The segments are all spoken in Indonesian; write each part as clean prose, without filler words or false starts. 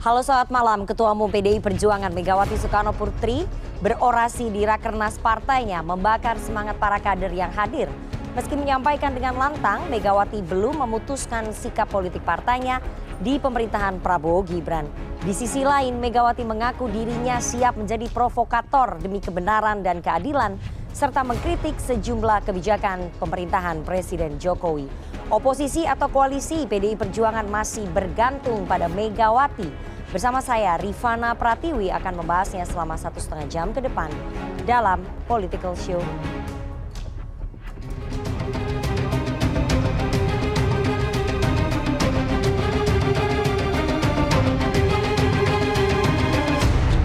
Halo, selamat malam. Ketua Umum PDI Perjuangan Megawati Soekarno Putri berorasi di Rakernas partainya membakar semangat para kader yang hadir. Meski menyampaikan dengan lantang, Megawati belum memutuskan sikap politik partainya di pemerintahan Prabowo Gibran. Di sisi lain, Megawati mengaku dirinya siap menjadi provokator demi kebenaran dan keadilan, serta mengkritik sejumlah kebijakan pemerintahan Presiden Jokowi. Oposisi atau koalisi PDI Perjuangan masih bergantung pada Megawati. Bersama saya, Rifana Pratiwi akan membahasnya selama 1,5 jam ke depan dalam Political Show.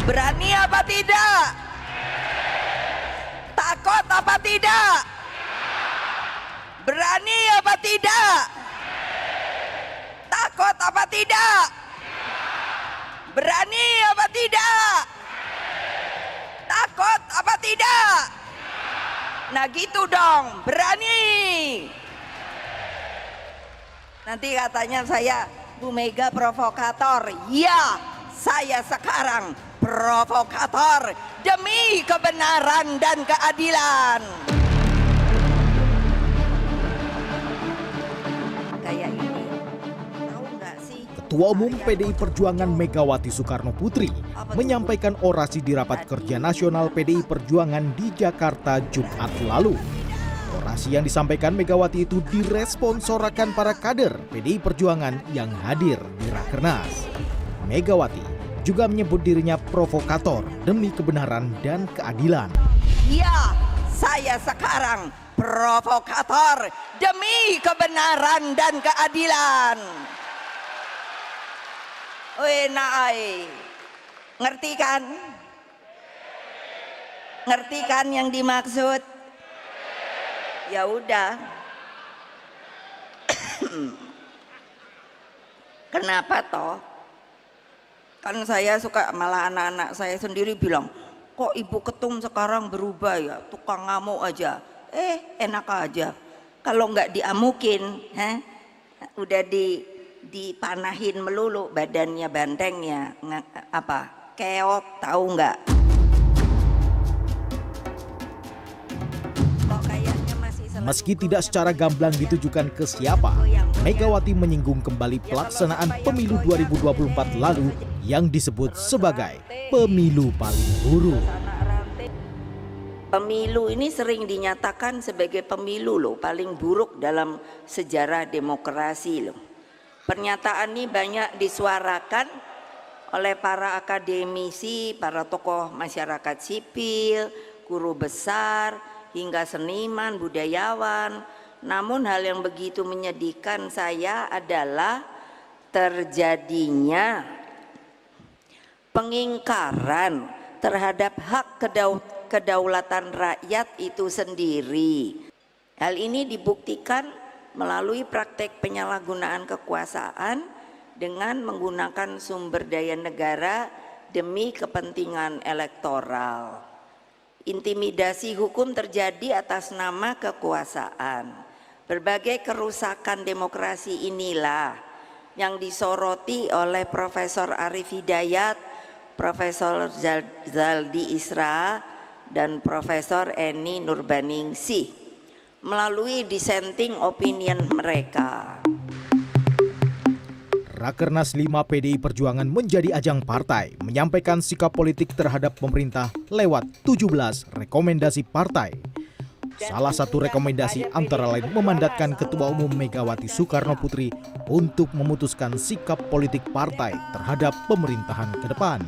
Berani apa tidak? Takut apa tidak? Berani apa tidak? Takut apa tidak? Berani apa tidak? Takut apa tidak? Nah gitu dong, berani. Nanti katanya saya Bu Mega provokator. Ya, saya sekarang provokator demi kebenaran dan keadilan. Kayak ini, tahu nggak sih? Ketua Umum PDI Perjuangan Megawati Soekarno Putri menyampaikan orasi di Rapat Kerja Nasional PDI Perjuangan di Jakarta Jumat lalu. Orasi yang disampaikan Megawati itu direspon sorakan para kader PDI Perjuangan yang hadir di Rakernas. Megawati juga menyebut dirinya provokator demi kebenaran dan keadilan. Ya, saya sekarang provokator demi kebenaran dan keadilan. Weh, naai. Ngerti kan? Ngerti kan yang dimaksud? Ya udah. Kenapa toh? Kan saya suka, malah anak-anak saya sendiri bilang, kok Ibu Ketum sekarang berubah ya, tukang ngamuk aja. Enak aja. Kalau nggak diamukin, udah dipanahin melulu badannya, bantengnya, keok, tahu nggak? Meski tidak secara gamblang ditujukan ke siapa, Megawati menyinggung kembali pelaksanaan pemilu 2024 lalu yang disebut sebagai pemilu paling buruk. Pemilu ini sering dinyatakan sebagai pemilu loh paling buruk dalam sejarah demokrasi loh. Pernyataan ini banyak disuarakan oleh para akademisi, para tokoh masyarakat sipil, guru besar, hingga seniman, budayawan. Namun hal yang begitu menyedihkan saya adalah terjadinya pengingkaran terhadap hak kedaulatan rakyat itu sendiri. Hal ini dibuktikan melalui praktek penyalahgunaan kekuasaan dengan menggunakan sumber daya negara demi kepentingan elektoral. Intimidasi hukum terjadi atas nama kekuasaan. Berbagai kerusakan demokrasi inilah yang disoroti oleh Profesor Arief Hidayat, Profesor Zaldi Isra, dan Profesor Eni Nurbaningsih melalui dissenting opinion mereka. Rakernas 5 PDI Perjuangan menjadi ajang partai menyampaikan sikap politik terhadap pemerintah lewat 17 rekomendasi partai. Salah satu rekomendasi antara lain memandatkan Ketua Umum Megawati Soekarno Putri untuk memutuskan sikap politik partai terhadap pemerintahan ke depan.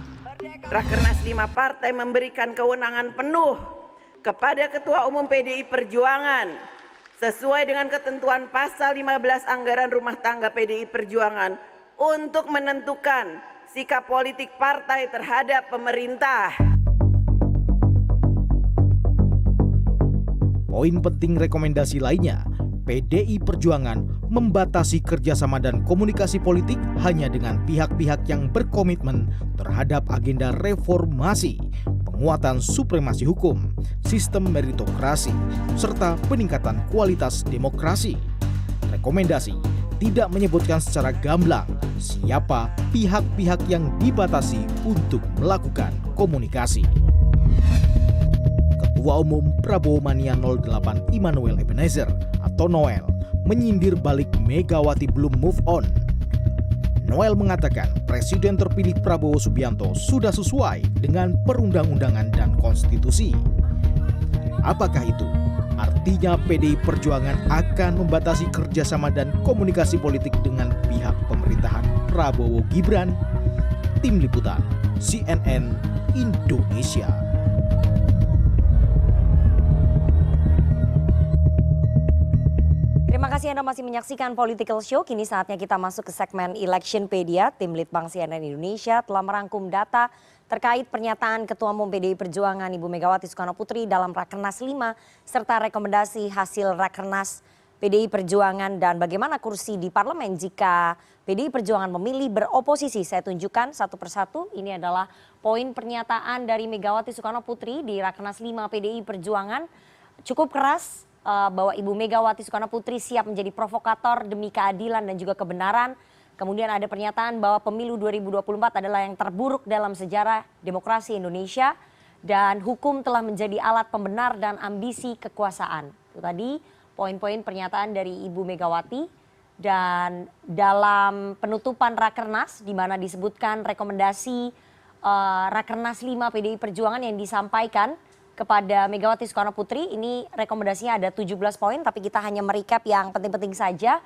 Rakernas 5 partai memberikan kewenangan penuh kepada Ketua Umum PDI Perjuangan sesuai dengan ketentuan pasal 15 Anggaran Rumah Tangga PDI Perjuangan untuk menentukan sikap politik partai terhadap pemerintah. Poin penting rekomendasi lainnya, PDI Perjuangan membatasi kerjasama dan komunikasi politik hanya dengan pihak-pihak yang berkomitmen terhadap agenda reformasi, penguatan supremasi hukum, sistem meritokrasi, serta peningkatan kualitas demokrasi. Rekomendasi tidak menyebutkan secara gamblang siapa pihak-pihak yang dibatasi untuk melakukan komunikasi. Ketua Umum Prabowo Mania 08 Immanuel Ebenezer atau Noel menyindir balik Megawati belum move on. Noel mengatakan Presiden terpilih Prabowo Subianto sudah sesuai dengan perundang-undangan dan konstitusi. Apakah itu artinya PDI Perjuangan akan membatasi kerjasama dan komunikasi politik dengan pihak pemerintahan Prabowo Gibran? Tim Liputan CNN Indonesia. Terima kasih Anda masih menyaksikan Political Show. Kini saatnya kita masuk ke segmen Electionpedia. Tim Litbang CNN Indonesia telah merangkum data terkait pernyataan Ketua Umum PDI Perjuangan Ibu Megawati Soekarnoputri dalam Rakernas 5 serta rekomendasi hasil Rakernas PDI Perjuangan dan bagaimana kursi di parlemen jika PDI Perjuangan memilih beroposisi. Saya tunjukkan satu persatu. Ini adalah poin pernyataan dari Megawati Soekarnoputri di Rakernas 5 PDI Perjuangan. Cukup keras bahwa Ibu Megawati Soekarnoputri siap menjadi provokator demi keadilan dan juga kebenaran. Kemudian ada pernyataan bahwa pemilu 2024 adalah yang terburuk dalam sejarah demokrasi Indonesia dan hukum telah menjadi alat pembenar dan ambisi kekuasaan. Itu tadi poin-poin pernyataan dari Ibu Megawati. Dan dalam penutupan Rakernas di mana disebutkan rekomendasi Rakernas 5 PDI Perjuangan yang disampaikan kepada Megawati Soekarnoputri, ini rekomendasinya ada 17 poin tapi kita hanya merecap yang penting-penting saja.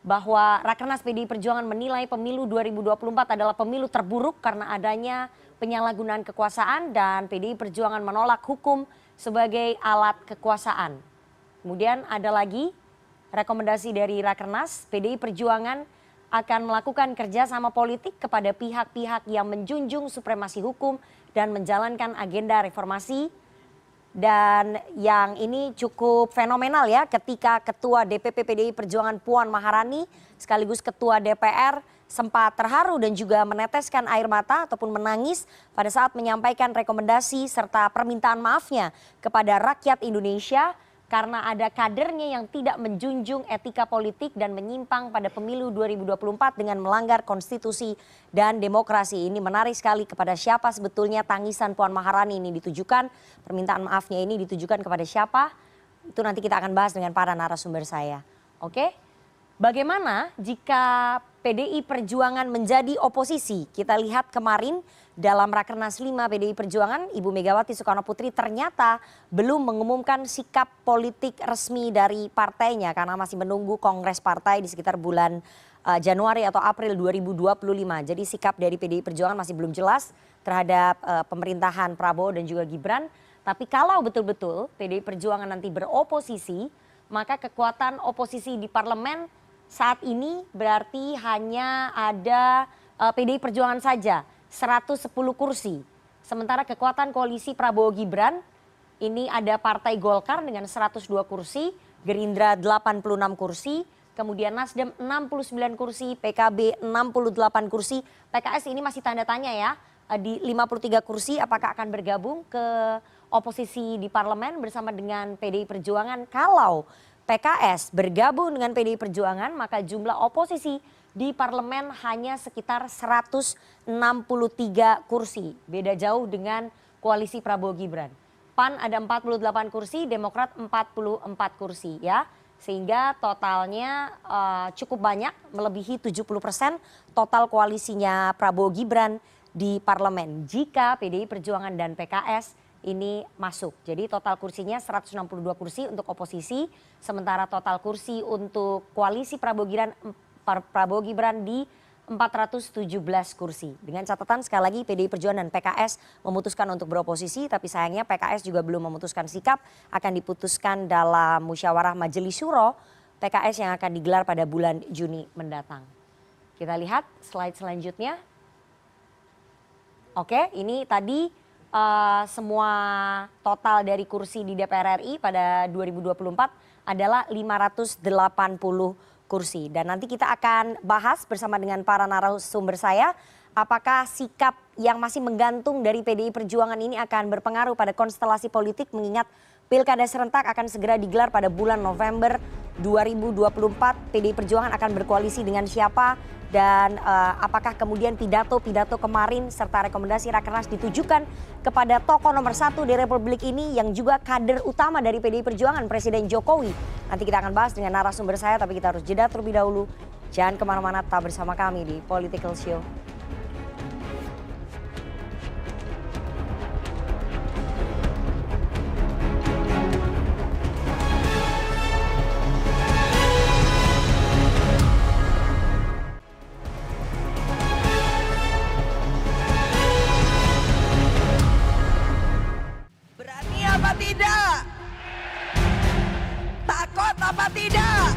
Bahwa Rakernas PDI Perjuangan menilai pemilu 2024 adalah pemilu terburuk karena adanya penyalahgunaan kekuasaan dan PDI Perjuangan menolak hukum sebagai alat kekuasaan. Kemudian ada lagi rekomendasi dari Rakernas, PDI Perjuangan akan melakukan kerjasama politik kepada pihak-pihak yang menjunjung supremasi hukum dan menjalankan agenda reformasi. Dan yang ini cukup fenomenal ya ketika Ketua DPP PDI Perjuangan Puan Maharani sekaligus Ketua DPR sempat terharu dan juga meneteskan air mata ataupun menangis pada saat menyampaikan rekomendasi serta permintaan maafnya kepada rakyat Indonesia karena ada kadernya yang tidak menjunjung etika politik dan menyimpang pada pemilu 2024 dengan melanggar konstitusi dan demokrasi. Ini menarik sekali kepada siapa sebetulnya tangisan Puan Maharani ini ditujukan, permintaan maafnya ini ditujukan kepada siapa, itu nanti kita akan bahas dengan para narasumber saya. Oke, bagaimana jika PDI Perjuangan menjadi oposisi? Kita lihat kemarin dalam Rakernas 5 PDI Perjuangan, Ibu Megawati Soekarnoputri ternyata belum mengumumkan sikap politik resmi dari partainya karena masih menunggu kongres partai di sekitar bulan Januari atau April 2025. Jadi sikap dari PDI Perjuangan masih belum jelas terhadap pemerintahan Prabowo dan juga Gibran. Tapi kalau betul-betul PDI Perjuangan nanti beroposisi, maka kekuatan oposisi di parlemen saat ini berarti hanya ada PDI Perjuangan saja. 110 kursi. Sementara kekuatan koalisi Prabowo Gibran ini ada Partai Golkar dengan 102 kursi, Gerindra 86 kursi, kemudian Nasdem 69 kursi, PKB 68 kursi, PKS ini masih tanda tanya ya di 53 kursi apakah akan bergabung ke oposisi di parlemen bersama dengan PDI Perjuangan. Kalau PKS bergabung dengan PDI Perjuangan maka jumlah oposisi di parlemen hanya sekitar 163 kursi. Beda jauh dengan koalisi Prabowo Gibran. PAN ada 48 kursi, Demokrat 44 kursi ya. Sehingga totalnya cukup banyak, melebihi 70% total koalisinya Prabowo Gibran di parlemen. Jika PDI Perjuangan dan PKS ini masuk. Jadi total kursinya 162 kursi untuk oposisi, sementara total kursi untuk koalisi Prabowo Gibran di 417 kursi. Dengan catatan sekali lagi PDI Perjuangan dan PKS memutuskan untuk beroposisi, tapi sayangnya PKS juga belum memutuskan sikap, akan diputuskan dalam musyawarah Majelis Syuro PKS yang akan digelar pada bulan Juni mendatang. Kita lihat slide selanjutnya. Oke, ini tadi semua total dari kursi di DPR RI pada 2024 adalah 580 kursi. Dan nanti kita akan bahas bersama dengan para narasumber saya apakah sikap yang masih menggantung dari PDI Perjuangan ini akan berpengaruh pada konstelasi politik mengingat Pilkada serentak akan segera digelar pada bulan November 2024 PDI Perjuangan akan berkoalisi dengan siapa dan apakah kemudian pidato-pidato kemarin serta rekomendasi Rakernas ditujukan kepada tokoh nomor 1 di Republik ini yang juga kader utama dari PDI Perjuangan, Presiden Jokowi. Nanti kita akan bahas dengan narasumber saya, tapi kita harus jeda terlebih dahulu. Jangan kemana-mana, tetap bersama kami di Political Show. Apa tidak? Takut apa tidak?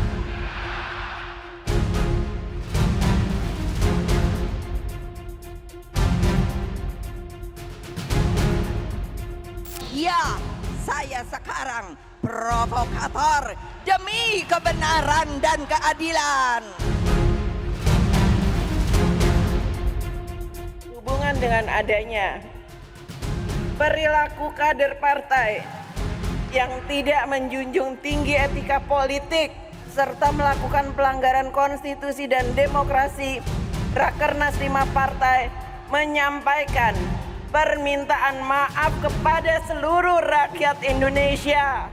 Ya, saya sekarang provokator demi kebenaran dan keadilan. Hubungan dengan adanya perilaku kader partai yang tidak menjunjung tinggi etika politik serta melakukan pelanggaran konstitusi dan demokrasi, Rakernas 5 partai menyampaikan permintaan maaf kepada seluruh rakyat Indonesia.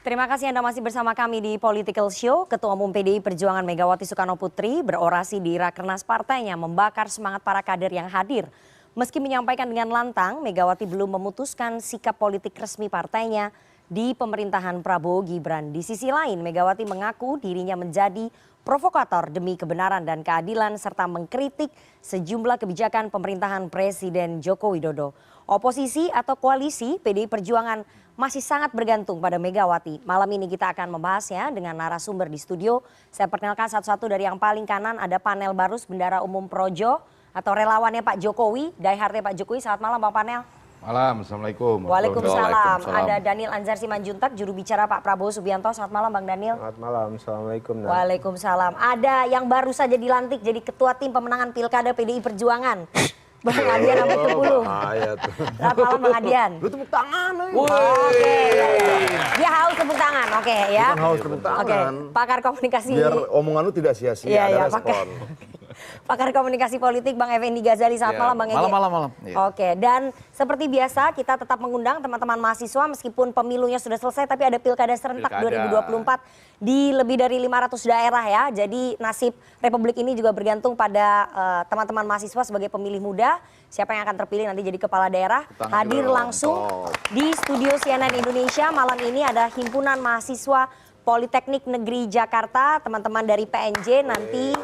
Terima kasih Anda masih bersama kami di Political Show. Ketua Umum PDI Perjuangan Megawati Soekarno Putri berorasi di Rakernas partainya membakar semangat para kader yang hadir. Meski menyampaikan dengan lantang, Megawati belum memutuskan sikap politik resmi partainya di pemerintahan Prabowo Gibran. Di sisi lain, Megawati mengaku dirinya menjadi provokator demi kebenaran dan keadilan serta mengkritik sejumlah kebijakan pemerintahan Presiden Joko Widodo. Oposisi atau koalisi PDI Perjuangan masih sangat bergantung pada Megawati. Malam ini kita akan membahasnya dengan narasumber di studio. Saya perkenalkan satu-satu. Dari yang paling kanan ada Panel Barus, Bendara Umum Projo atau relawannya Pak Jokowi, diehardnya Pak Jokowi. Selamat malam Bang Panel. Malam, Assalamualaikum. Waalaikumsalam. Ada Daniel Anzar Simanjuntak, juru bicara Pak Prabowo Subianto. Selamat malam Bang Daniel. Selamat malam, Assalamualaikum. Waalaikumsalam. Ada yang baru saja dilantik jadi ketua tim pemenangan Pilkada PDI Perjuangan, Bang Adian Apitupulu. Selamat malam Bang Adian. Lu tepuk tangan. Oke, dia haus tepuk tangan. Oke ya. Bukan haus tepuk tangan. Oke, pakar komunikasi. Biar omongan lu tidak sia-sia, ada respon. Pakar komunikasi politik Bang Effendi Ghazali. Selamat malam Bang Ege. Malam. Oke, dan seperti biasa kita tetap mengundang teman-teman mahasiswa meskipun pemilunya sudah selesai tapi ada Pilkada serentak 2024 di lebih dari 500 daerah ya. Jadi nasib Republik ini juga bergantung pada teman-teman mahasiswa sebagai pemilih muda. Siapa yang akan terpilih nanti jadi kepala daerah. Hadir langsung di studio CNN Indonesia malam ini ada Himpunan Mahasiswa Politeknik Negeri Jakarta. Teman-teman dari PNJ nanti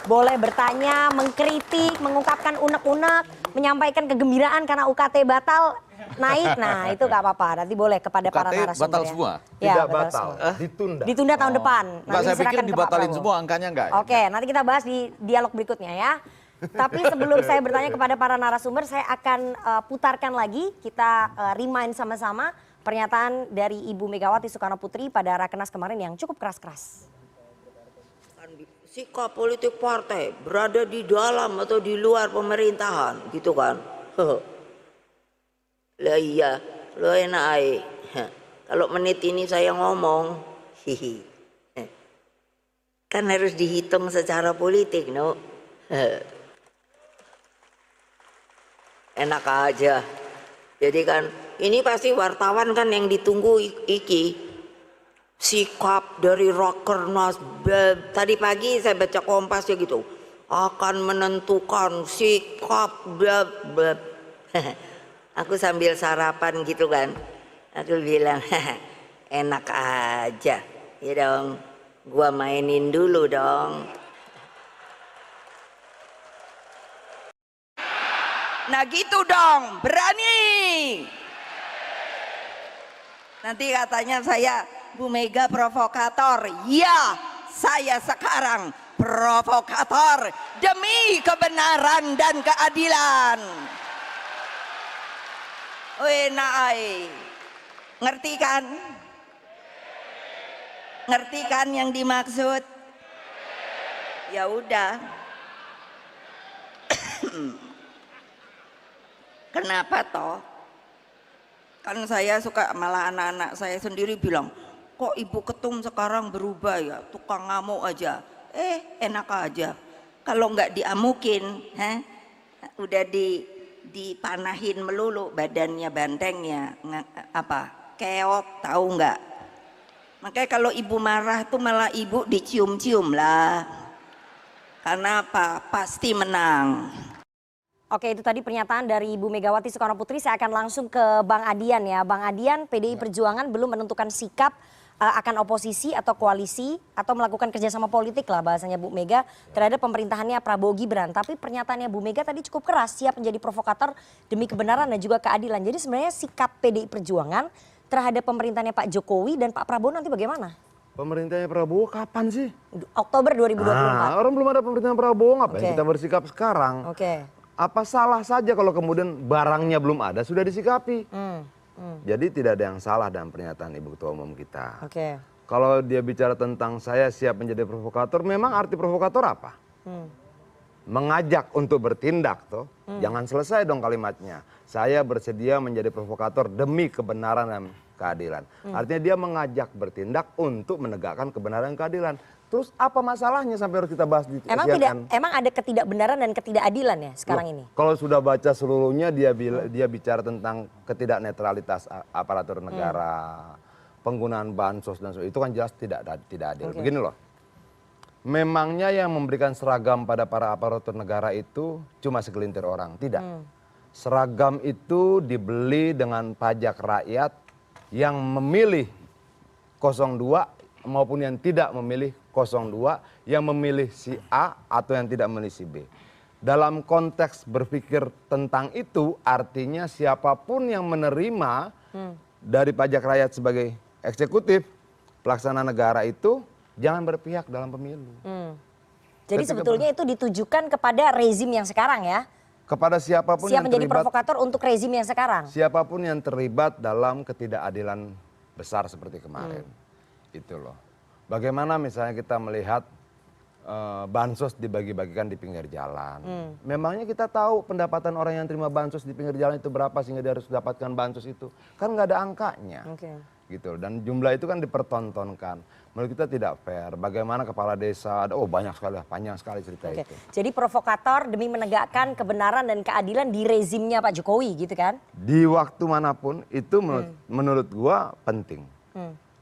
boleh bertanya, mengkritik, mengungkapkan unek-unek, menyampaikan kegembiraan karena UKT batal naik. Nah itu gak apa-apa, nanti boleh kepada para narasumber. Batal ya. semua? Ya, Tidak batal, ditunda. Ditunda tahun depan. Enggak, saya pikir diserahkan ke Pak dibatalin Prabowo. semua, angkanya enggak. Oke, nanti kita bahas di dialog berikutnya ya. Tapi sebelum saya bertanya kepada para narasumber, saya akan putarkan lagi, kita remind sama-sama pernyataan dari Ibu Megawati Soekarno Putri pada Rakernas kemarin yang cukup keras-keras. Sikap politik partai berada di dalam atau di luar pemerintahan gitu kan. Lah iya, lo enak aja. Kalau menit ini saya ngomong, hihi. Kan harus dihitung secara politik, no. Enak aja. Jadi kan ini pasti wartawan kan yang ditunggu iki. Sikap dari Rakernas tadi pagi saya baca Kompas ya gitu akan menentukan sikap aku sambil sarapan gitu kan aku bilang enak aja ya dong gua mainin dulu dong. Nah gitu dong berani nanti katanya saya Bu Mega provokator. Ya, saya sekarang provokator demi kebenaran dan keadilan. Wenai, ngerti kan? Ngerti kan yang dimaksud? Ya udah. Kenapa toh? Kan saya suka, malah anak-anak saya sendiri bilang, kok Ibu Ketum sekarang berubah ya, tukang ngamuk aja. Enak aja. Kalau nggak diamukin, udah dipanahin melulu badannya, bantengnya, keok, tahu nggak? Makanya kalau Ibu marah tuh malah Ibu dicium-cium lah. Karena apa? Pasti menang. Oke, itu tadi pernyataan dari Ibu Megawati Soekarno Putri. Saya akan langsung ke Bang Adian ya. Bang Adian, PDI Perjuangan belum menentukan sikap akan oposisi atau koalisi atau melakukan kerjasama politik lah bahasanya Bu Mega terhadap pemerintahannya Prabowo Gibran. Tapi pernyataannya Bu Mega tadi cukup keras, siap menjadi provokator demi kebenaran dan juga keadilan. Jadi sebenarnya sikap PDI Perjuangan terhadap pemerintahannya Pak Jokowi dan Pak Prabowo nanti bagaimana? Pemerintahnya Prabowo kapan sih? Oktober 2024. Orang belum ada pemerintahan Prabowo, ngapain kita bersikap sekarang? Oke. Apa salah saja kalau kemudian barangnya belum ada sudah disikapi? Jadi tidak ada yang salah dalam pernyataan Ibu Ketua Umum kita. Oke. Kalau dia bicara tentang saya siap menjadi provokator, memang arti provokator apa? Mengajak untuk bertindak toh. Jangan selesai dong kalimatnya. Saya bersedia menjadi provokator demi kebenaran dan keadilan. Artinya dia mengajak bertindak untuk menegakkan kebenaran dan keadilan. Terus apa masalahnya sampai harus kita bahas di CNN? Emang ada ketidakbenaran dan ketidakadilan ya sekarang ini? Kalau sudah baca seluruhnya dia bicara tentang ketidaknetralitas aparatur negara, penggunaan bansos dan sebagainya. Itu kan jelas tidak adil. Okay. Begini loh. Memangnya yang memberikan seragam pada para aparatur negara itu cuma segelintir orang? Tidak. Seragam itu dibeli dengan pajak rakyat yang memilih 02 maupun yang tidak memilih 02, yang memilih si A atau yang tidak memilih si B. Dalam konteks berpikir tentang itu, artinya siapapun yang menerima dari pajak rakyat sebagai eksekutif, pelaksana negara itu jangan berpihak dalam pemilu. Jadi sebetulnya itu ditujukan kepada rezim yang sekarang ya? Kepada siapapun siap yang menjadi terlibat, provokator untuk rezim yang sekarang? Siapapun yang terlibat dalam ketidakadilan besar seperti kemarin. Itu loh. Bagaimana misalnya kita melihat bansos dibagi-bagikan di pinggir jalan. Memangnya kita tahu pendapatan orang yang terima bansos di pinggir jalan itu berapa sehingga dia harus dapatkan bansos itu? Kan nggak ada angkanya. Gitu. Dan jumlah itu kan dipertontonkan. Menurut kita tidak fair. Bagaimana kepala desa, banyak sekali, panjang sekali cerita itu. Jadi provokator demi menegakkan kebenaran dan keadilan di rezimnya Pak Jokowi gitu kan? Di waktu manapun itu menurut gua penting.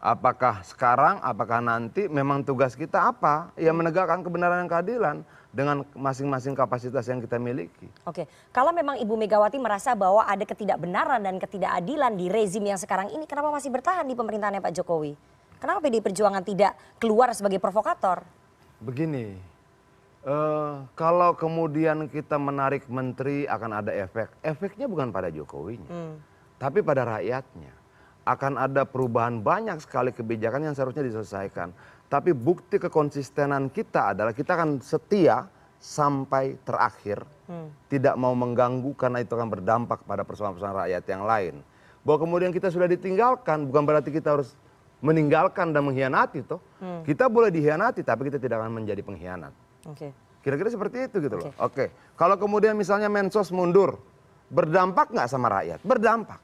Apakah sekarang, apakah nanti, memang tugas kita apa? Ya menegakkan kebenaran dan keadilan dengan masing-masing kapasitas yang kita miliki. Oke, kalau memang Ibu Megawati merasa bahwa ada ketidakbenaran dan ketidakadilan di rezim yang sekarang ini, kenapa masih bertahan di pemerintahannya Pak Jokowi? Kenapa PDI Perjuangan tidak keluar sebagai provokator? Begini, kalau kemudian kita menarik menteri akan ada efek. Efeknya bukan pada Jokowinya, tapi pada rakyatnya. Akan ada perubahan banyak sekali kebijakan yang seharusnya diselesaikan. Tapi bukti kekonsistenan kita adalah kita akan setia sampai terakhir. Tidak mau mengganggu karena itu akan berdampak pada persoalan-persoalan rakyat yang lain. Bahwa kemudian kita sudah ditinggalkan bukan berarti kita harus meninggalkan dan mengkhianati toh. Kita boleh dikhianati tapi kita tidak akan menjadi pengkhianat. Kira-kira seperti itu gitu loh. Oke. Kalau kemudian misalnya Mensos mundur, berdampak nggak sama rakyat? Berdampak.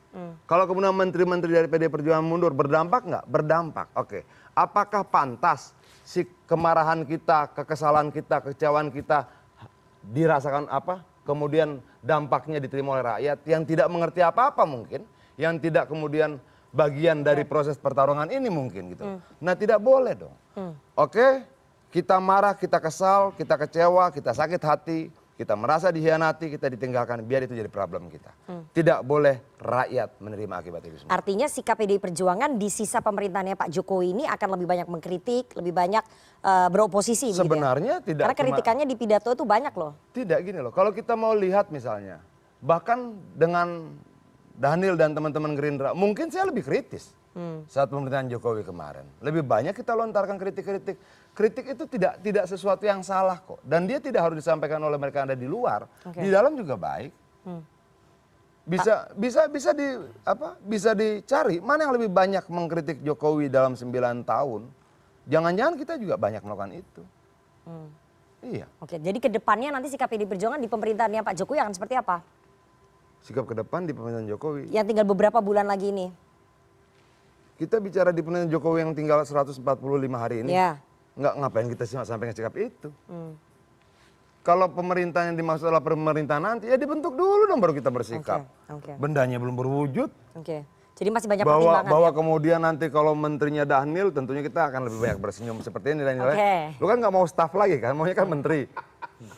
Kalau kemudian menteri-menteri dari PDI Perjuangan mundur, berdampak nggak? Berdampak. Oke. Apakah pantas si kemarahan kita, kekesalan kita, kekecewaan kita dirasakan apa? Kemudian dampaknya diterima oleh rakyat yang tidak mengerti apa-apa mungkin, yang tidak kemudian bagian dari proses pertarungan ini mungkin gitu. Nah tidak boleh dong. Oke, kita marah, kita kesal, kita kecewa, kita sakit hati. Kita merasa dikhianati, kita ditinggalkan, biar itu jadi problem kita. Tidak boleh rakyat menerima akibat itu semua. Artinya sikap PDI Perjuangan di sisa pemerintahannya Pak Jokowi ini akan lebih banyak mengkritik, lebih banyak beroposisi. Sebenarnya gitu ya? tidak. Karena kritikannya di pidato itu banyak loh. Tidak gini loh, kalau kita mau lihat misalnya, bahkan dengan Dhanil dan teman-teman Gerindra, mungkin saya lebih kritis. saat pemerintahan Jokowi kemarin. Lebih banyak kita lontarkan kritik-kritik. Kritik itu tidak sesuatu yang salah kok. Dan dia tidak harus disampaikan oleh mereka yang ada di luar. Di dalam juga baik. Bisa dicari mana yang lebih banyak mengkritik Jokowi dalam 9 tahun. Jangan-jangan kita juga banyak melakukan itu. Iya. Oke, jadi ke depannya nanti sikap PD Perjuangan di pemerintahannya Pak Jokowi akan seperti apa? Sikap ke depan di pemerintahan Jokowi. Yang tinggal beberapa bulan lagi ini. Kita bicara di pemerintahan Jokowi yang tinggal 145 hari ini. Ya. Nggak ngapain kita sampaikan sikap itu. Kalau pemerintah yang dimaksud adalah pemerintah nanti, ya dibentuk dulu dong baru kita bersikap. Oke. Bendanya belum berwujud. Oke. Jadi masih banyak pertimbangan. Bahwa kemudian nanti kalau menterinya Dhanil, tentunya kita akan lebih banyak bersenyum seperti ini nilai-nilai. Lu kan nggak mau staff lagi kan, maunya kan menteri.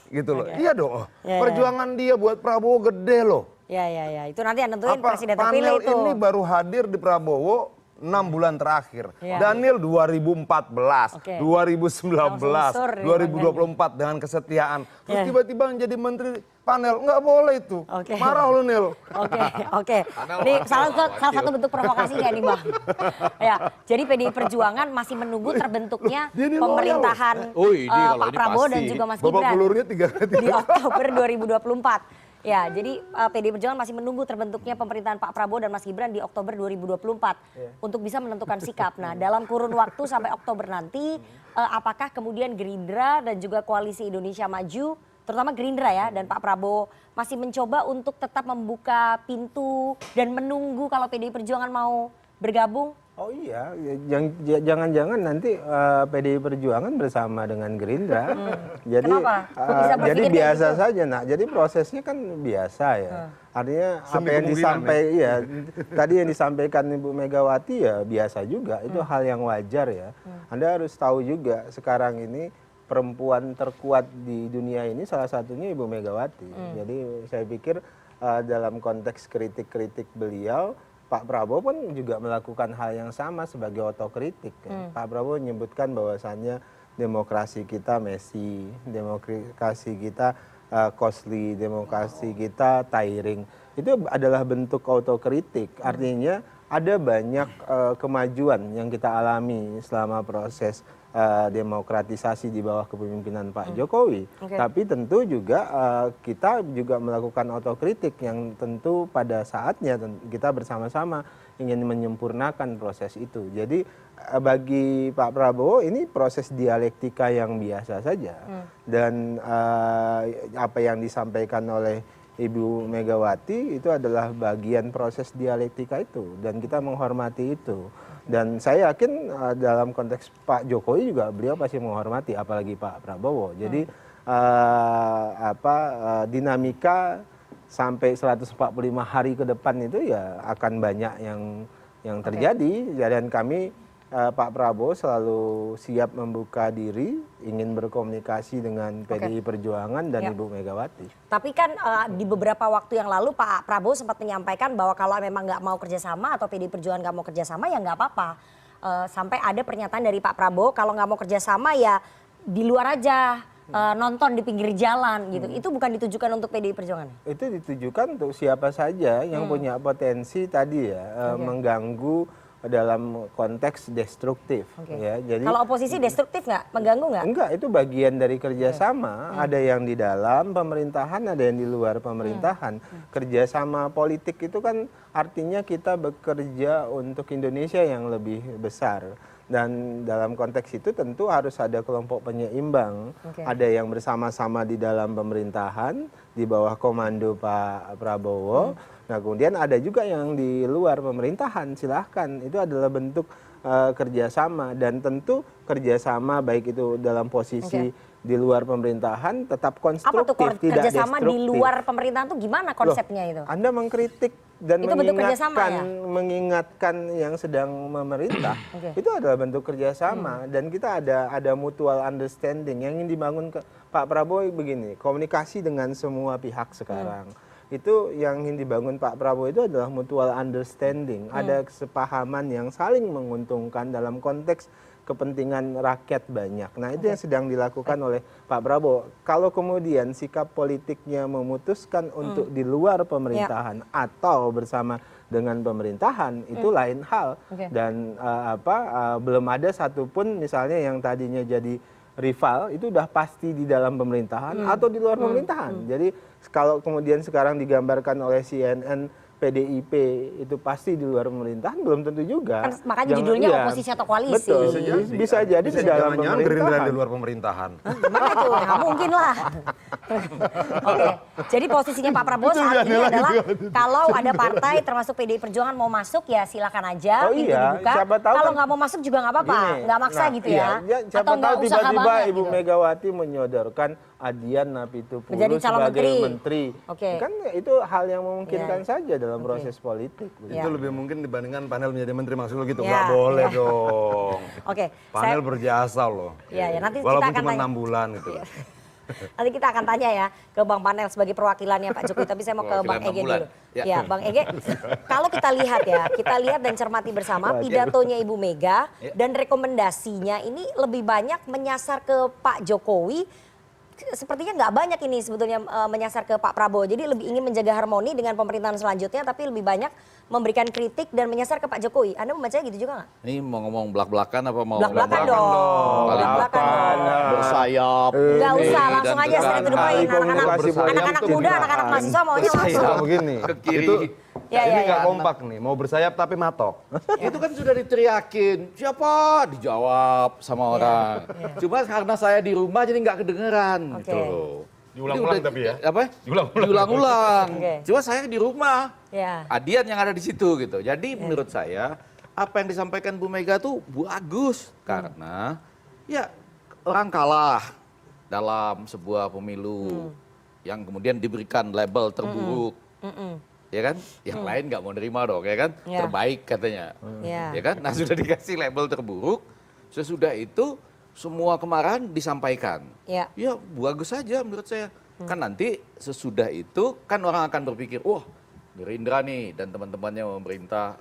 Gitu loh. Iya dong. Perjuangan dia buat Prabowo gede loh. Ya. Itu nanti yang nentuin presiden terpilih panel itu. ini baru hadir di Prabowo 6 bulan terakhir. Ya. Dhanil 2014, Oke. 2019, Langsung 2024 dengan kesetiaan. Terus tiba-tiba menjadi menteri panel, nggak boleh itu. Oke. Marah lu Nil. Oke. Ini salah satu bentuk provokasi nggak nih Bang? Ya, jadi PDI Perjuangan masih menunggu terbentuknya dia ini pemerintahan ini kalau Pak ini Prabowo pasti. dan juga Mas Babak Gibran belurnya 3 kali. di Oktober 2024. Ya, jadi PDI Perjuangan masih menunggu terbentuknya pemerintahan Pak Prabowo dan Mas Gibran di Oktober 2024 untuk bisa menentukan sikap. Nah, dalam kurun waktu sampai Oktober nanti, apakah kemudian Gerindra dan juga Koalisi Indonesia Maju, terutama Gerindra ya, dan Pak Prabowo masih mencoba untuk tetap membuka pintu dan menunggu kalau PDI Perjuangan mau bergabung? Oh iya, jangan-jangan nanti PDI Perjuangan bersama dengan Gerindra. Jadi, Kenapa? Bisa berpikir jadi kayak biasa gitu? saja, nak. Jadi prosesnya kan biasa ya. Artinya Semi apa yang kemungkinan tadi yang disampaikan Ibu Megawati ya biasa juga. Itu hal yang wajar ya. Anda harus tahu juga sekarang ini perempuan terkuat di dunia ini salah satunya Ibu Megawati. Jadi saya pikir dalam konteks kritik-kritik beliau, Pak Prabowo pun juga melakukan hal yang sama sebagai otokritik. Pak Prabowo menyebutkan bahwasannya demokrasi kita messy, demokrasi kita costly, demokrasi kita tiring. Itu adalah bentuk otokritik. Artinya ada banyak kemajuan yang kita alami selama proses demokratisasi di bawah kepemimpinan Pak Jokowi. Tapi tentu juga kita juga melakukan otokritik yang tentu pada saatnya kita bersama-sama ingin menyempurnakan proses itu. Jadi bagi Pak Prabowo ini proses dialektika yang biasa saja. Dan apa yang disampaikan oleh Ibu Megawati itu adalah bagian proses dialektika itu. Dan kita menghormati itu. Dan saya yakin dalam konteks Pak Jokowi juga beliau pasti menghormati, apalagi Pak Prabowo. Jadi dinamika sampai 145 hari ke depan itu ya akan banyak yang terjadi. Dan kami Pak Prabowo selalu siap membuka diri, ingin berkomunikasi dengan PDI Perjuangan dan Ibu Megawati. Tapi kan di beberapa waktu yang lalu Pak Prabowo sempat menyampaikan bahwa kalau memang nggak mau kerjasama atau PDI Perjuangan nggak mau kerjasama ya nggak apa-apa. Sampai ada pernyataan dari Pak Prabowo kalau nggak mau kerjasama ya di luar aja, nonton di pinggir jalan gitu. Itu bukan ditujukan untuk PDI Perjuangan? Itu ditujukan untuk siapa saja yang punya potensi tadi ya, mengganggu dalam konteks destruktif. Ya, jadi kalau oposisi destruktif nggak? Mengganggu nggak? Enggak, itu bagian dari kerjasama. Ada yang di dalam pemerintahan, ada yang di luar pemerintahan. Kerjasama politik itu kan artinya kita bekerja untuk Indonesia yang lebih besar. Dan dalam konteks itu tentu harus ada kelompok penyeimbang. Ada yang bersama-sama di dalam pemerintahan, di bawah komando Pak Prabowo. Nah kemudian ada juga yang di luar pemerintahan, silahkan. Itu adalah bentuk kerjasama. Dan tentu kerjasama baik itu dalam posisi di luar pemerintahan tetap konstruktif, apa tuh tidak kerjasama destruktif. di luar pemerintahan tuh gimana konsepnya itu? Anda mengkritik dan Itu bentuk kerjasama ya? mengingatkan yang sedang memerintah, itu adalah bentuk kerjasama. Dan kita ada mutual understanding yang ingin dibangun ke Pak Prabowo begini, komunikasi dengan semua pihak sekarang. Itu yang ingin dibangun Pak Prabowo itu adalah mutual understanding. Ada kesepahaman yang saling menguntungkan dalam konteks kepentingan rakyat banyak. Nah itu yang sedang dilakukan oleh Pak Prabowo. Kalau kemudian sikap politiknya memutuskan untuk di luar pemerintahan atau bersama dengan pemerintahan itu lain hal. Dan belum ada satupun misalnya yang tadinya jadi rival itu udah pasti di dalam pemerintahan atau di luar pemerintahan. Jadi kalau kemudian sekarang digambarkan oleh CNN PDIP itu pasti di luar pemerintahan, belum tentu juga. Kan, makanya judulnya oposisi atau koalisi. Betul, bisa jadi di dalam Jangan-jangan Gerindra pemerintahan. di luar pemerintahan. Gimana itu? Nggak mungkin lah. Oke, jadi posisinya Pak Prabowo saat ini adalah kalau ada partai termasuk PDI Perjuangan mau masuk ya silakan aja, Oh pintu iya, dibuka. siapa tahu Kalau kan- nggak mau masuk juga nggak apa-apa, Gini, nggak maksa gitu ya. Siapa Atau nggak tahu usaha tiba-tiba banget Ibu gitu. Megawati menyodorkan Adian Napitupulu Menjadi calon sebagai menteri. menteri. Oke. Kan itu hal yang memungkinkan saja dalam proses politik. Ya. Itu lebih mungkin dibandingkan panel menjadi menteri, maksud lo gitu. Ya, Nggak boleh ya. dong. Oke, Panel saya- berjasa loh. Ya, ya, nanti kita Walaupun akan cuma tanya. 6 bulan gitu. Nanti kita akan tanya ya ke Bang Panel sebagai perwakilannya Pak Jokowi. Tapi saya mau ke Bang Ege dulu. Ya, Bang Ege. Kalau kita lihat dan cermati bersama pidatonya Ibu Mega dan rekomendasinya ini lebih banyak menyasar ke Pak Jokowi. Sepertinya nggak banyak ini sebetulnya menyasar ke Pak Prabowo. Jadi lebih ingin menjaga harmoni dengan pemerintahan selanjutnya, tapi lebih banyak memberikan kritik dan menyasar ke Pak Jokowi. Anda membacanya gitu juga nggak? Ini mau ngomong belak-belakan apa mau Belak-belakan dong. Paling Belak-belakan dong. bersayap. Nggak ini usah, dan langsung aja tekan. straight to the point. Anak-anak muda, anak-anak mahasiswa maunya langsung. Nah, begini. Ke kiri. Itu Ya, ini ya, nggak ya. kompak nih, mau bersayap tapi matok. Itu kan sudah diteriakin. Siapa? Dijawab sama orang. Cuma karena saya di rumah jadi nggak kedengeran. Oke. Gitu loh. Diulang-ulang Ini udah- tapi ya? Apa? Diulang-ulang. Diulang-ulang. Oke. Cuma saya di rumah. Ya. Adian yang ada di situ gitu. Jadi menurut saya apa yang disampaikan Bu Mega tuh bagus karena ya orang kalah dalam sebuah pemilu yang kemudian diberikan label terburuk. Ya kan? Yang lain nggak mau nerima dong, ya kan? Ya. Terbaik katanya. Ya. Ya kan? Nah, sudah dikasih label terburuk, sesudah itu semua kemarahan disampaikan. Ya. Ya, bagus saja menurut saya. Kan nanti sesudah itu kan orang akan berpikir, wah, Gerindra nih dan teman-temannya memerintah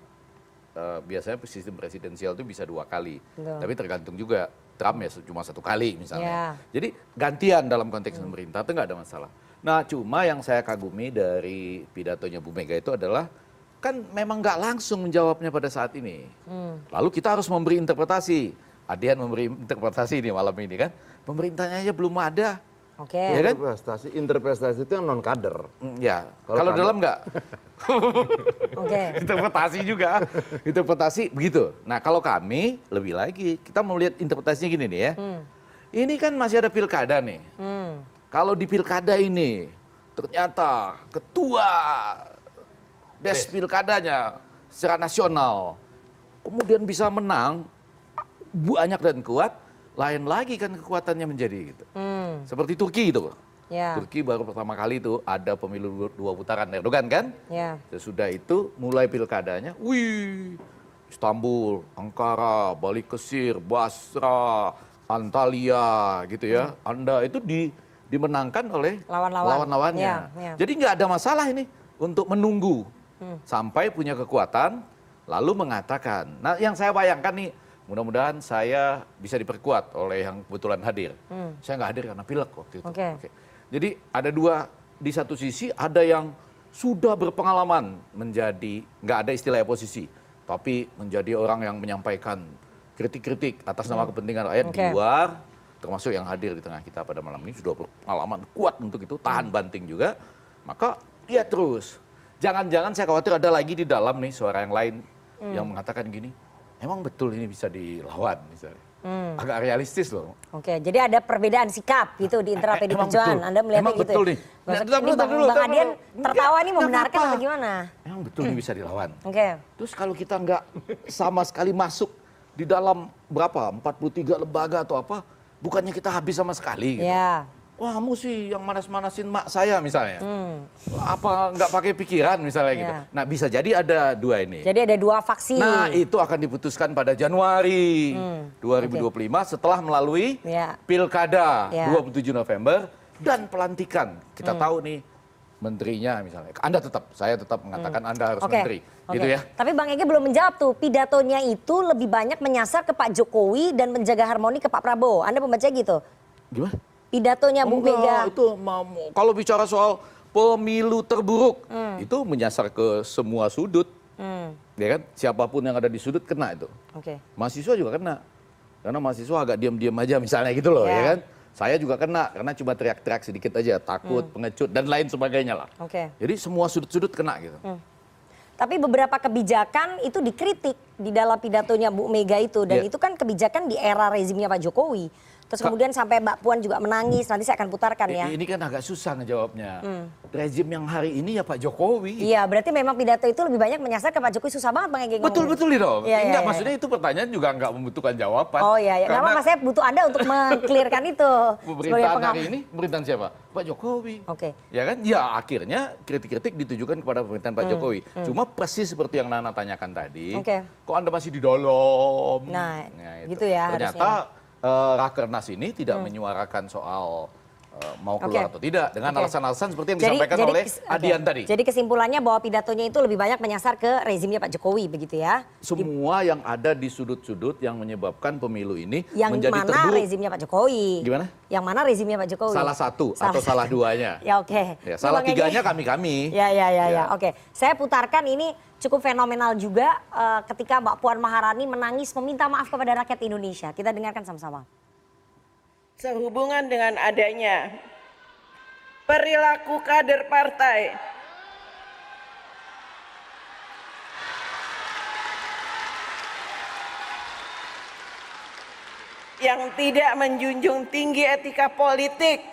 biasanya sistem presidensial itu bisa 2 kali. Betul. Tapi tergantung juga Trump ya cuma 1 kali misalnya. Ya. Jadi gantian dalam konteks pemerintah itu nggak ada masalah. Nah, cuma yang saya kagumi dari pidatonya Bu Mega itu adalah kan memang nggak langsung menjawabnya pada saat ini. Lalu kita harus memberi interpretasi. Adian memberi interpretasi nih malam ini kan. Pemerintahnya aja belum ada. Oke. Ya kan? Interpretasi itu yang non kader. Ya, Kalau kalau kader- dalam nggak? Oke. Interpretasi juga. Interpretasi begitu. Nah, kalau kami lebih lagi, kita mau lihat interpretasinya gini nih ya. Ini kan masih ada pilkada nih. Kalau di pilkada ini ternyata ketua des pilkadanya secara nasional kemudian bisa menang banyak dan kuat, lain lagi kan kekuatannya menjadi gitu. Seperti Turki itu. Ya. Turki baru pertama kali itu ada pemilu 2 putaran Erdogan kan? Ya. Sesudah itu mulai pilkadanya, wih, Istanbul, Ankara, Balıkesir, Basra, Antalya gitu ya. Anda itu dimenangkan oleh lawan-lawannya. Ya, ya. Jadi nggak ada masalah ini untuk menunggu sampai punya kekuatan lalu mengatakan. Nah, yang saya bayangkan nih, mudah-mudahan saya bisa diperkuat oleh yang kebetulan hadir. Saya nggak hadir karena pilek waktu itu. Oke. Jadi ada 2, di satu sisi ada yang sudah berpengalaman menjadi, nggak ada istilah oposisi, tapi menjadi orang yang menyampaikan kritik-kritik atas nama kepentingan rakyat di Oke. luar, termasuk yang hadir di tengah kita pada malam ini sudah berpengalaman kuat untuk itu, tahan banting juga, maka dia terus. Jangan-jangan saya khawatir ada lagi di dalam nih suara yang lain yang mengatakan gini, emang betul ini bisa dilawan misalnya. Agak realistis loh. Oke, jadi ada perbedaan sikap gitu di internal PDI Emang Perjuangan. betul. Anda melihatnya Emang gitu. betul ya? nih. Maksud Nah, ini Bang Adian tertawa nih membenarkan atau gimana? Emang betul ini bisa dilawan. Oke. Terus kalau kita nggak sama sekali masuk di dalam berapa 43 lembaga atau apa, bukannya kita habis sama sekali gitu. Ya. Wah, kamu sih yang manas-manasin mak saya misalnya. Apa nggak pakai pikiran misalnya gitu. Ya. Nah, bisa jadi ada 2 ini. Jadi ada 2 faksi. Nah, itu akan diputuskan pada Januari 2025 setelah melalui Ya. Pilkada Ya. 27 November dan pelantikan. Kita tahu nih menterinya misalnya. Saya tetap mengatakan Anda harus Oke, menteri. oke. Gitu ya. Tapi Bang Ege belum menjawab tuh, pidatonya itu lebih banyak menyasar ke Pak Jokowi dan menjaga harmoni ke Pak Prabowo. Anda membaca gitu? Gimana? Pidatonya Bu Mega. Itu kalau bicara soal pemilu terburuk, itu menyasar ke semua sudut. Ya kan? Siapapun yang ada di sudut kena itu. Oke. Mahasiswa juga kena. Karena mahasiswa agak diam-diam aja misalnya gitu loh, ya kan? Saya juga kena karena cuma teriak-teriak sedikit aja, takut, pengecut dan lain sebagainya lah. Oke. Jadi semua sudut-sudut kena gitu. Tapi beberapa kebijakan itu dikritik di dalam pidatonya Bu Mega itu. Dan itu kan kebijakan di era rezimnya Pak Jokowi. Terus kemudian sampai Mbak Puan juga menangis, nanti saya akan putarkan ya. Ini kan agak susah ngejawabnya. Rezim yang hari ini ya Pak Jokowi. Iya, berarti memang pidato itu lebih banyak menyasar ke Pak Jokowi. Susah banget Bang Ege ngomong. Betul dong. Iya, Enggak, iya, maksudnya itu pertanyaan juga enggak membutuhkan jawaban. Oh iya, nggak apa-apa, saya butuh Anda untuk meng-clearkan itu. Pemerintahan hari ini, pemerintahan siapa? Pak Jokowi. Oke. Ya kan? Ya akhirnya kritik-kritik ditujukan kepada pemerintahan Pak Jokowi. Cuma persis seperti yang Nana tanyakan tadi, kok Anda masih di dalam? Nah, itu. gitu ya Ternyata Rakernas ini tidak menyuarakan soal mau keluar atau tidak dengan alasan-alasan seperti yang disampaikan oleh Adian tadi. Jadi kesimpulannya bahwa pidatonya itu lebih banyak menyasar ke rezimnya Pak Jokowi begitu ya. Semua yang ada di sudut-sudut yang menyebabkan pemilu ini yang menjadi mana terburuk. rezimnya Pak Jokowi? Gimana? Yang mana rezimnya Pak Jokowi? Salah satu atau salah duanya. Ya oke. Ya, salah tiganya kami-kami. Ya. Oke. Saya putarkan ini cukup fenomenal juga ketika Mbak Puan Maharani menangis meminta maaf kepada rakyat Indonesia. Kita dengarkan sama-sama. Sehubungan dengan adanya perilaku kader partai yang tidak menjunjung tinggi etika politik,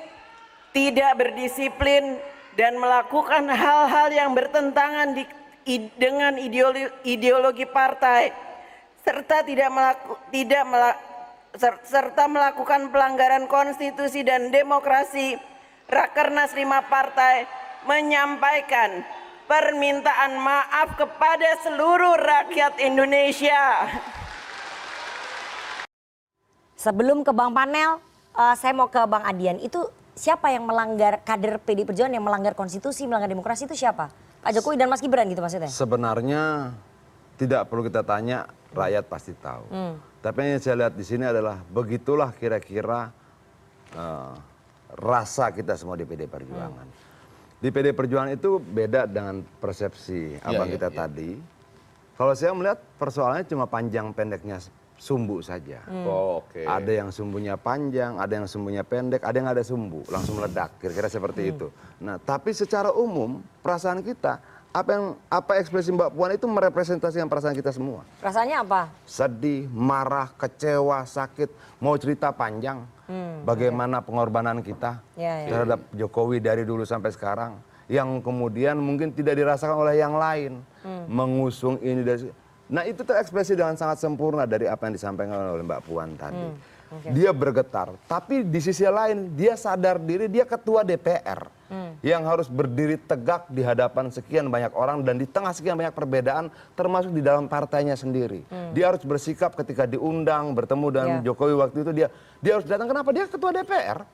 tidak berdisiplin, dan melakukan hal-hal yang bertentangan dengan ideologi partai, serta melakukan pelanggaran konstitusi dan demokrasi, Rakernas 5 partai menyampaikan permintaan maaf kepada seluruh rakyat Indonesia. Sebelum ke Bang Panel, saya mau ke Bang Adian. Itu siapa yang melanggar, kader PDI Perjuangan yang melanggar konstitusi, melanggar demokrasi itu siapa? Pak Jokowi dan Mas Gibran gitu maksudnya? Sebenarnya tidak perlu kita tanya, rakyat pasti tahu. Tapi yang saya lihat di sini adalah begitulah kira-kira rasa kita semua di PD Perjuangan. Di PD Perjuangan itu beda dengan persepsi abang kita tadi. Kalau saya melihat persoalannya cuma panjang pendeknya sumbu saja. Ada yang sumbunya panjang, ada yang sumbunya pendek, ada yang ada sumbu, langsung meledak, kira-kira seperti itu. Nah, tapi secara umum perasaan kita, apa ekspresi Mbak Puan itu merepresentasikan perasaan kita semua. Perasaannya apa? Sedih, marah, kecewa, sakit, mau cerita panjang. Bagaimana pengorbanan kita terhadap Jokowi dari dulu sampai sekarang, yang kemudian mungkin tidak dirasakan oleh yang lain, mengusung ini dari. Nah itu terekspresi dengan sangat sempurna dari apa yang disampaikan oleh Mbak Puan tadi. Dia bergetar, tapi di sisi lain dia sadar diri dia ketua DPR yang harus berdiri tegak di hadapan sekian banyak orang dan di tengah sekian banyak perbedaan termasuk di dalam partainya sendiri. Dia harus bersikap ketika diundang bertemu dengan Jokowi waktu itu dia harus datang. Kenapa? Dia ketua DPR.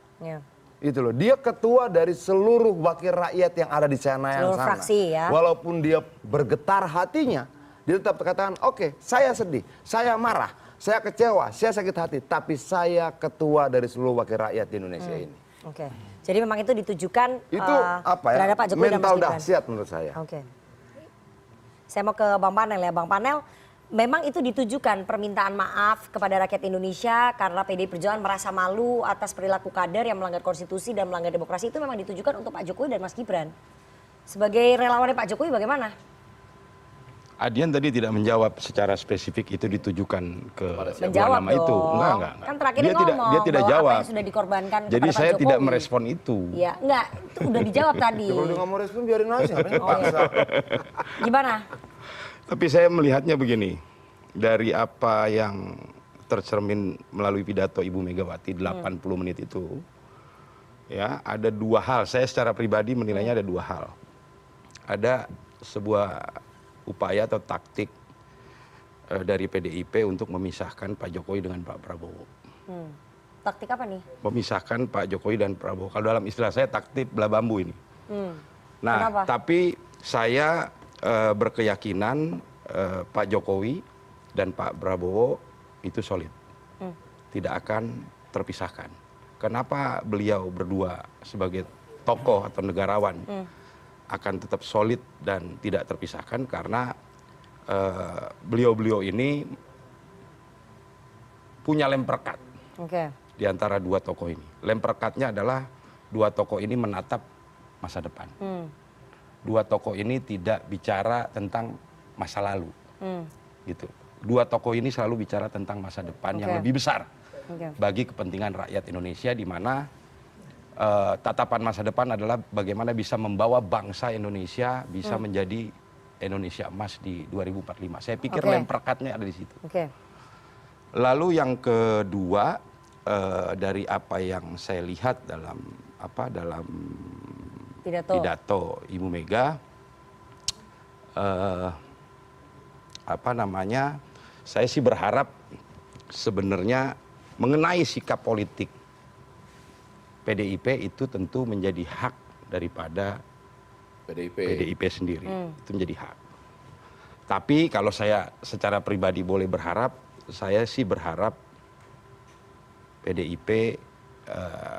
Itu loh, dia ketua dari seluruh wakil rakyat yang ada di sana yang sana. Fraksi, ya. Walaupun dia bergetar hatinya, dia tetap katakan, oke, saya sedih, saya marah, saya kecewa, saya sakit hati, tapi saya ketua dari seluruh wakil rakyat di Indonesia ini. Oke, jadi memang itu ditujukan Itu apa ya? terhadap Pak Jokowi dan Mas Mental Gibran. dahsyat menurut saya. Oke. Saya mau ke Bang Panel ya, Bang Panel. Memang itu ditujukan permintaan maaf kepada rakyat Indonesia karena PDI Perjuangan merasa malu atas perilaku kader yang melanggar konstitusi dan melanggar demokrasi, itu memang ditujukan untuk Pak Jokowi dan Mas Gibran. Sebagai relawannya Pak Jokowi bagaimana? Adian tadi tidak menjawab secara spesifik itu ditujukan ke Menjawab nama itu. Enggak. Kan terakhir Dia tidak bahwa jawab. apa yang sudah dikorbankan Jadi kepada Pak saya tidak Jokowi. merespon itu. Ya, enggak, itu udah dijawab tadi. Kalau dia nggak mau respon biarin aja, ngapain paksa. Gimana? Tapi saya melihatnya begini, dari apa yang tercermin melalui pidato Ibu Megawati 80 menit itu, ya ada dua hal. Saya secara pribadi menilainya ada dua hal. Ada sebuah upaya atau taktik dari PDIP untuk memisahkan Pak Jokowi dengan Pak Prabowo. Taktik apa nih? Memisahkan Pak Jokowi dan Prabowo. Kalau dalam istilah saya taktik belah bambu ini. Nah, Kenapa? tapi saya berkeyakinan Pak Jokowi dan Pak Prabowo itu solid, tidak akan terpisahkan. Kenapa beliau berdua sebagai tokoh atau negarawan akan tetap solid dan tidak terpisahkan? Karena beliau-beliau ini punya lem perekat di antara dua tokoh ini. Lem perekatnya adalah dua tokoh ini menatap masa depan. Dua tokoh ini tidak bicara tentang masa lalu, gitu. Dua tokoh ini selalu bicara tentang masa depan yang lebih besar bagi kepentingan rakyat Indonesia, di mana tatapan masa depan adalah bagaimana bisa membawa bangsa Indonesia bisa menjadi Indonesia emas di 2045. Saya pikir lem perekatnya ada di situ. Lalu yang kedua, dari apa yang saya lihat dalam pidato Ibu Mega, saya sih berharap sebenarnya mengenai sikap politik PDIP itu tentu menjadi hak daripada PDIP sendiri. Itu menjadi hak. Tapi kalau saya secara pribadi boleh berharap, saya sih berharap PDIP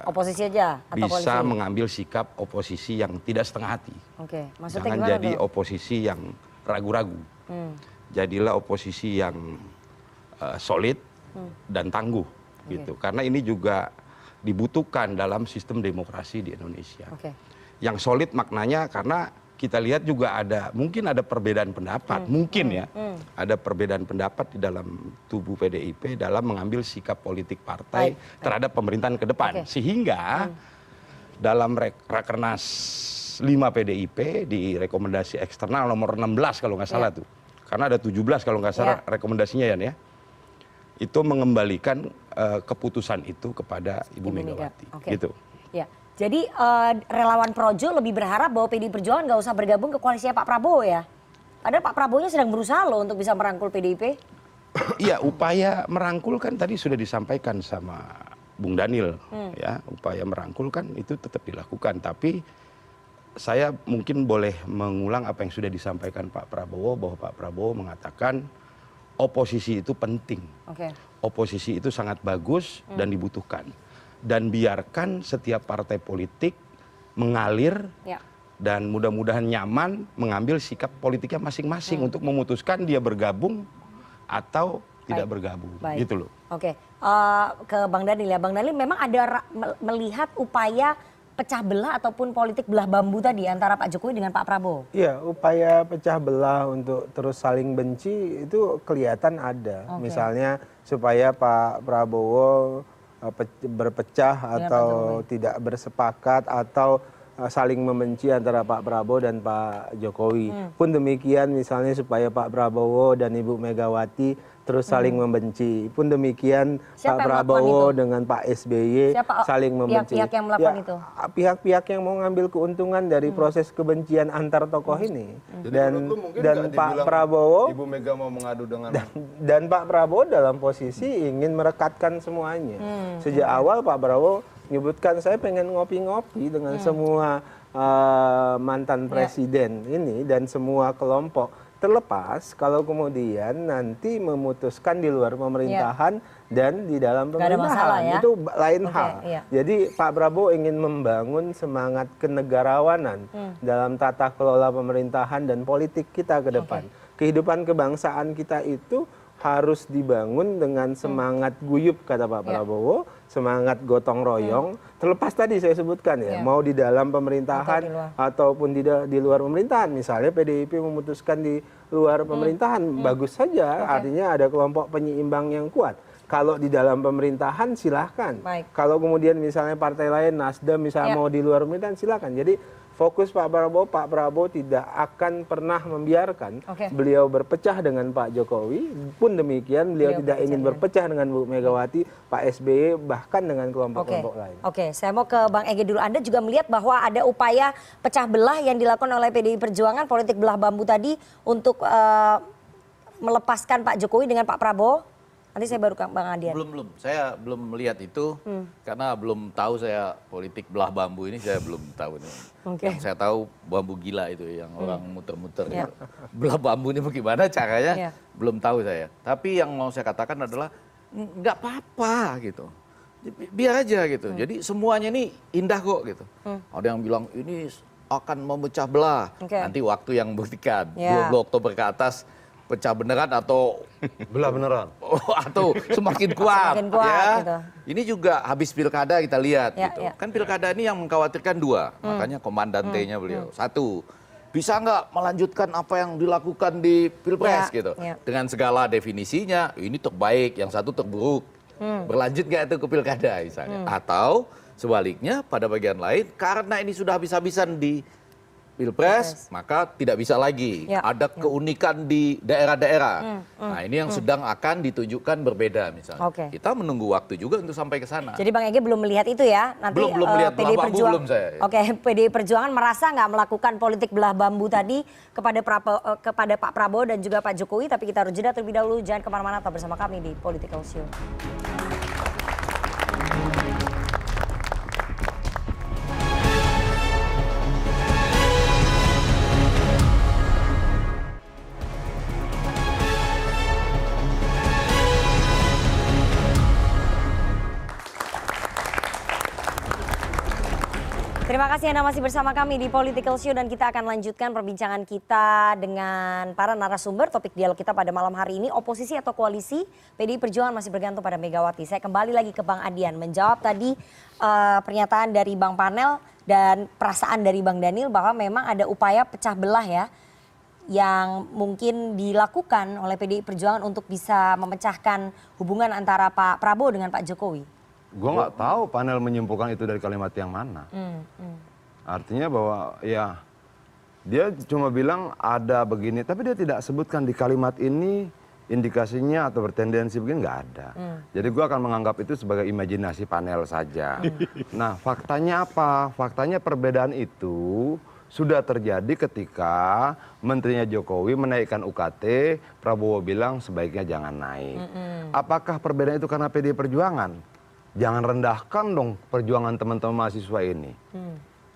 oposisi aja atau bisa koalisi? mengambil sikap oposisi yang tidak setengah hati. Maksudnya Jangan gimana jadi tuh? oposisi yang ragu-ragu. Jadilah oposisi yang solid dan tangguh, gitu. Karena ini juga dibutuhkan dalam sistem demokrasi di Indonesia. Yang solid maknanya karena kita lihat juga mungkin ada perbedaan pendapat, ada perbedaan pendapat di dalam tubuh PDIP dalam mengambil sikap politik partai terhadap pemerintahan ke depan. Sehingga dalam Rakernas 5 PDIP di rekomendasi eksternal nomor 16 kalau nggak salah tuh, karena ada 17 kalau nggak salah rekomendasinya ya, itu mengembalikan keputusan itu kepada Ibu Megawati. Gitu. Ya. Jadi relawan Projo lebih berharap bahwa PDI Perjuangan nggak usah bergabung ke koalisinya Pak Prabowo ya? Padahal Pak Prabowo-nya sedang berusaha loh untuk bisa merangkul PDIP. Iya, upaya merangkul kan tadi sudah disampaikan sama Bung Daniel, ya, upaya merangkul kan itu tetap dilakukan. Tapi saya mungkin boleh mengulang apa yang sudah disampaikan Pak Prabowo, bahwa Pak Prabowo mengatakan oposisi itu penting, oposisi itu sangat bagus dan dibutuhkan. Dan biarkan setiap partai politik mengalir dan mudah-mudahan nyaman mengambil sikap politiknya masing-masing untuk memutuskan dia bergabung atau tidak bergabung. Gitu loh. Ke Bang Daniel ya. Bang Daniel memang ada melihat upaya pecah belah ataupun politik belah bambu tadi antara Pak Jokowi dengan Pak Prabowo? Iya, upaya pecah belah untuk terus saling benci itu kelihatan ada. Misalnya supaya Pak Prabowo berpecah atau tidak bersepakat atau saling membenci antara Pak Prabowo dan Pak Jokowi. Pun demikian misalnya supaya Pak Prabowo dan Ibu Megawati terus saling membenci. Pun demikian Pak Prabowo dengan Pak SBY saling membenci. Pihak-pihak yang melakukan itu? Pihak-pihak yang mau ngambil keuntungan dari proses kebencian antar tokoh ini. Dan Pak Prabowo Ibu Mega mau mengadu dengan dan Pak Prabowo dalam posisi ingin merekatkan semuanya. Sejak awal Pak Prabowo menyebutkan saya pengen ngopi-ngopi dengan semua mantan presiden ini dan semua kelompok. Terlepas kalau kemudian nanti memutuskan di luar pemerintahan dan di dalam pemerintahan, itu lain hal. Jadi Pak Prabowo ingin membangun semangat kenegarawanan dalam tata kelola pemerintahan dan politik kita ke depan. Kehidupan kebangsaan kita itu harus dibangun dengan semangat guyup, kata Pak Prabowo, semangat gotong royong. Terlepas tadi saya sebutkan ya, mau di dalam pemerintahan ataupun di luar pemerintahan. Misalnya PDIP memutuskan di luar pemerintahan, bagus saja, artinya ada kelompok penyeimbang yang kuat. Kalau di dalam pemerintahan silahkan. Kalau kemudian misalnya partai lain, Nasdem misalnya mau di luar pemerintahan silahkan. Jadi fokus Pak Prabowo tidak akan pernah membiarkan beliau berpecah dengan Pak Jokowi. Pun demikian beliau tidak ingin berpecah dengan Bu Megawati, Pak SBY, bahkan dengan kelompok-kelompok lain. Saya mau ke Bang Ege dulu. Anda juga melihat bahwa ada upaya pecah belah yang dilakukan oleh PDI Perjuangan, politik belah bambu tadi, untuk melepaskan Pak Jokowi dengan Pak Prabowo? Nanti saya baru ke Bang Adian. Belum. Saya belum melihat itu karena belum tahu saya politik belah bambu ini saya belum tahu nih. Oke. Yang saya tahu bambu gila itu yang orang muter-muter. Ya. Gitu. Belah bambu ini bagaimana caranya? Ya. Belum tahu saya. Tapi yang mau saya katakan adalah nggak apa-apa gitu. Biar aja gitu. Jadi semuanya ini indah kok gitu. Ada yang bilang ini akan memecah belah. Oke. Nanti waktu yang membuktikan. Ya. 20 Oktober ke atas pecah beneran atau Belah beneran. atau semakin kuat, Semakin kuat, ya. gitu. Ini juga habis pilkada kita lihat Ya, gitu. ya. Kan pilkada ini yang mengkhawatirkan dua, makanya komandantenya beliau. Satu, bisa nggak melanjutkan apa yang dilakukan di Pilpres Ya, gitu. ya. Dengan segala definisinya, ini terbaik, yang satu terburuk. Berlanjut nggak itu ke pilkada misalnya. Atau sebaliknya pada bagian lain, karena ini sudah habis-habisan di Pilpres, maka tidak bisa lagi. Ya, Ada keunikan di daerah-daerah. Nah ini yang sedang akan ditunjukkan berbeda misalnya. Oke. Kita menunggu waktu juga untuk sampai ke sana. Jadi Bang Ege belum melihat itu ya? Nanti Belum melihat belah PDI bambu, Perjuangan. belum saya. Oke, PDI Perjuangan merasa nggak melakukan politik belah bambu tadi kepada Pak Prabowo dan juga Pak Jokowi. Tapi kita harus jeda terlebih dahulu. Jangan kemana-mana, tetap bersama kami di Political Show. Terima kasih Anda masih bersama kami di Political Show dan kita akan lanjutkan perbincangan kita dengan para narasumber. Topik dialog kita pada malam hari ini, oposisi atau koalisi, PDI Perjuangan masih bergantung pada Megawati. Saya kembali lagi ke Bang Adian menjawab tadi pernyataan dari Bang Panel dan perasaan dari Bang Daniel bahwa memang ada upaya pecah belah ya yang mungkin dilakukan oleh PDI Perjuangan untuk bisa memecahkan hubungan antara Pak Prabowo dengan Pak Jokowi. Gue nggak tahu panel menyimpulkan itu dari kalimat yang mana. Artinya bahwa ya dia cuma bilang ada begini, tapi dia tidak sebutkan di kalimat ini indikasinya atau bertendensi begini, nggak ada. Jadi gue akan menganggap itu sebagai imajinasi panel saja. Nah faktanya apa? Faktanya perbedaan itu sudah terjadi ketika menterinya Jokowi menaikkan UKT, Prabowo bilang sebaiknya jangan naik. Apakah perbedaan itu karena PDI Perjuangan? Jangan rendahkan dong perjuangan teman-teman mahasiswa ini.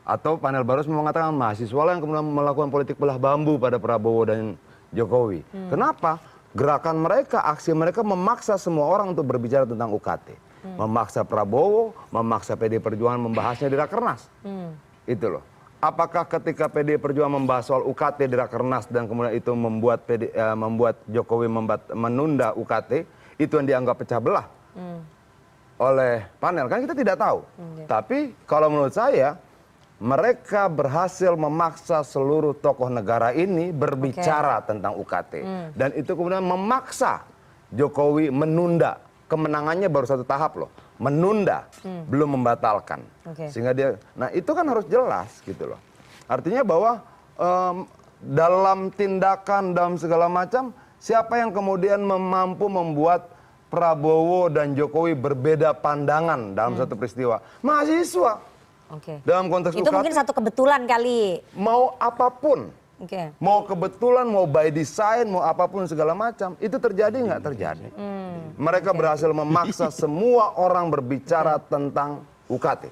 Atau panel Barus mengatakan mahasiswa lah yang kemudian melakukan politik belah bambu pada Prabowo dan Jokowi. Kenapa? Gerakan mereka, aksi mereka memaksa semua orang untuk berbicara tentang UKT. Memaksa Prabowo, memaksa PDI Perjuangan membahasnya di Rakernas. Itu loh. Apakah ketika PDI Perjuangan membahas soal UKT di Rakernas dan kemudian itu membuat Jokowi menunda UKT, itu yang dianggap pecah belah oleh panel, kan kita tidak tahu. Tapi kalau menurut saya mereka berhasil memaksa seluruh tokoh negara ini berbicara tentang UKT dan itu kemudian memaksa Jokowi menunda. Kemenangannya baru satu tahap loh, menunda, belum membatalkan. Sehingga dia, nah itu kan harus jelas gitu loh. Artinya bahwa dalam tindakan, dalam segala macam, siapa yang kemudian mampu membuat Prabowo dan Jokowi berbeda pandangan dalam satu peristiwa? Mahasiswa. Dalam konteks itu mungkin satu kebetulan kali. Mau apapun. Mau kebetulan, mau by design, mau apapun segala macam. Itu terjadi nggak terjadi. Mereka berhasil memaksa semua orang berbicara tentang UKT.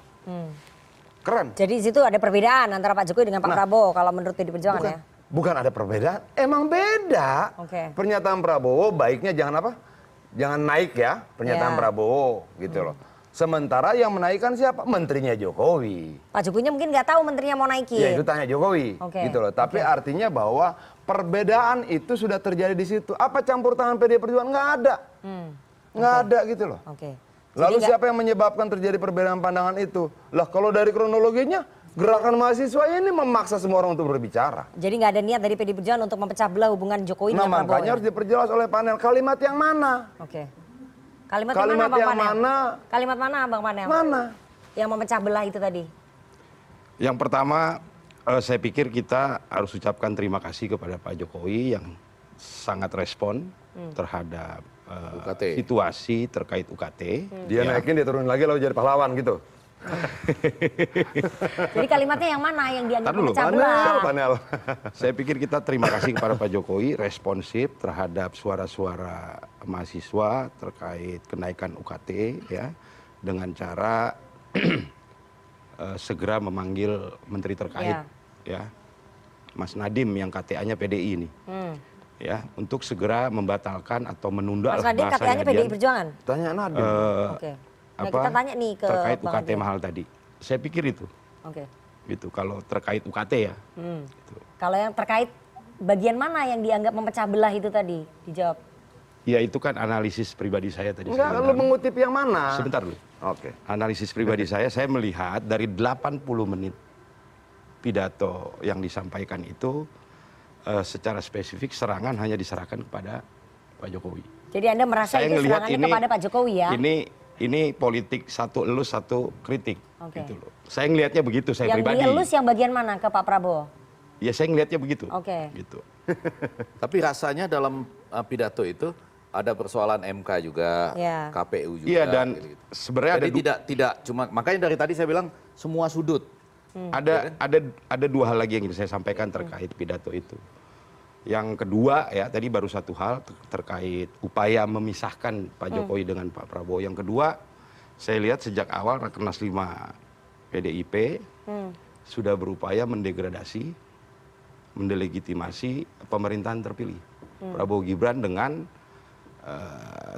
Keren. Jadi di situ ada perbedaan antara Pak Jokowi dengan Pak Prabowo kalau menurut PDI Perjuangan ya? Bukan ada perbedaan, emang beda. Pernyataan Prabowo baiknya jangan apa? Jangan naik ya, pernyataan Prabowo gitu loh. Sementara yang menaikkan siapa? Menterinya Jokowi. Pak Jokowinya mungkin nggak tahu menterinya mau naikin. Ya itu tanya Jokowi gitu loh. Tapi artinya bahwa perbedaan itu sudah terjadi di situ. Apa campur tangan PDI Perjuangan? Nggak ada. Nggak ada gitu loh. Lalu siapa yang menyebabkan terjadi perbedaan pandangan itu? Lah kalau dari kronologinya, gerakan mahasiswa ini memaksa semua orang untuk berbicara. Jadi nggak ada niat dari PDI Perjuangan untuk memecah belah hubungan Jokowi dengan Prabowo. Makanya harus diperjelas oleh panel kalimat yang mana. Kalimat yang mana? Kalimat mana Bang Panel? Mana? Yang memecah belah itu tadi. Yang pertama, saya pikir kita harus ucapkan terima kasih kepada Pak Jokowi yang sangat respon terhadap situasi terkait UKT. Dia naikin, dia turunin lagi lalu jadi pahlawan gitu. Jadi kalimatnya yang mana yang dianggap Tar dulu, memecah belah? Panel. Saya pikir kita terima kasih kepada Pak Jokowi responsif terhadap suara-suara mahasiswa terkait kenaikan UKT ya dengan cara segera memanggil menteri terkait ya Mas Nadiem yang KTA-nya PDI ini ya untuk segera membatalkan atau menunda Mas Nadiem KTA-nya PDI Perjuangan? Tanya Nadiem. Oke. Nah, kita tanya nih ke terkait Bang UKT Ade. mahal tadi. Saya pikir itu. Oke. Gitu kalau terkait UKT ya. Gitu. Kalau yang terkait bagian mana yang dianggap memecah belah itu tadi? Dijawab. Ya itu kan analisis pribadi saya tadi. Enggak, saya lu bilang. mengutip yang mana? Sebentar dulu. Oke. Analisis pribadi saya melihat dari 80 menit pidato yang disampaikan itu secara spesifik serangan hanya diserahkan kepada Pak Jokowi. Jadi Anda merasa Saya itu ngelihat serangannya kepada Pak Jokowi ya? Ini politik satu elus satu kritik. Oke. Gitu loh. Saya ngelihatnya begitu saya Yang pribadi. dielus yang bagian mana ke Pak Prabowo? Ya saya ngelihatnya begitu. Oke. Gitu. Tapi rasanya dalam pidato itu ada persoalan MK juga, Ya. KPU juga. Iya dan gitu-gitu. sebenarnya Jadi tidak cuma makanya dari tadi saya bilang semua sudut. ada dua hal lagi yang ingin saya sampaikan terkait pidato itu. Yang kedua ya tadi baru satu hal terkait upaya memisahkan Pak Jokowi dengan Pak Prabowo. Yang kedua saya lihat sejak awal Rakernas 5 PDIP sudah berupaya mendegradasi, mendelegitimasi pemerintahan terpilih Prabowo Gibran dengan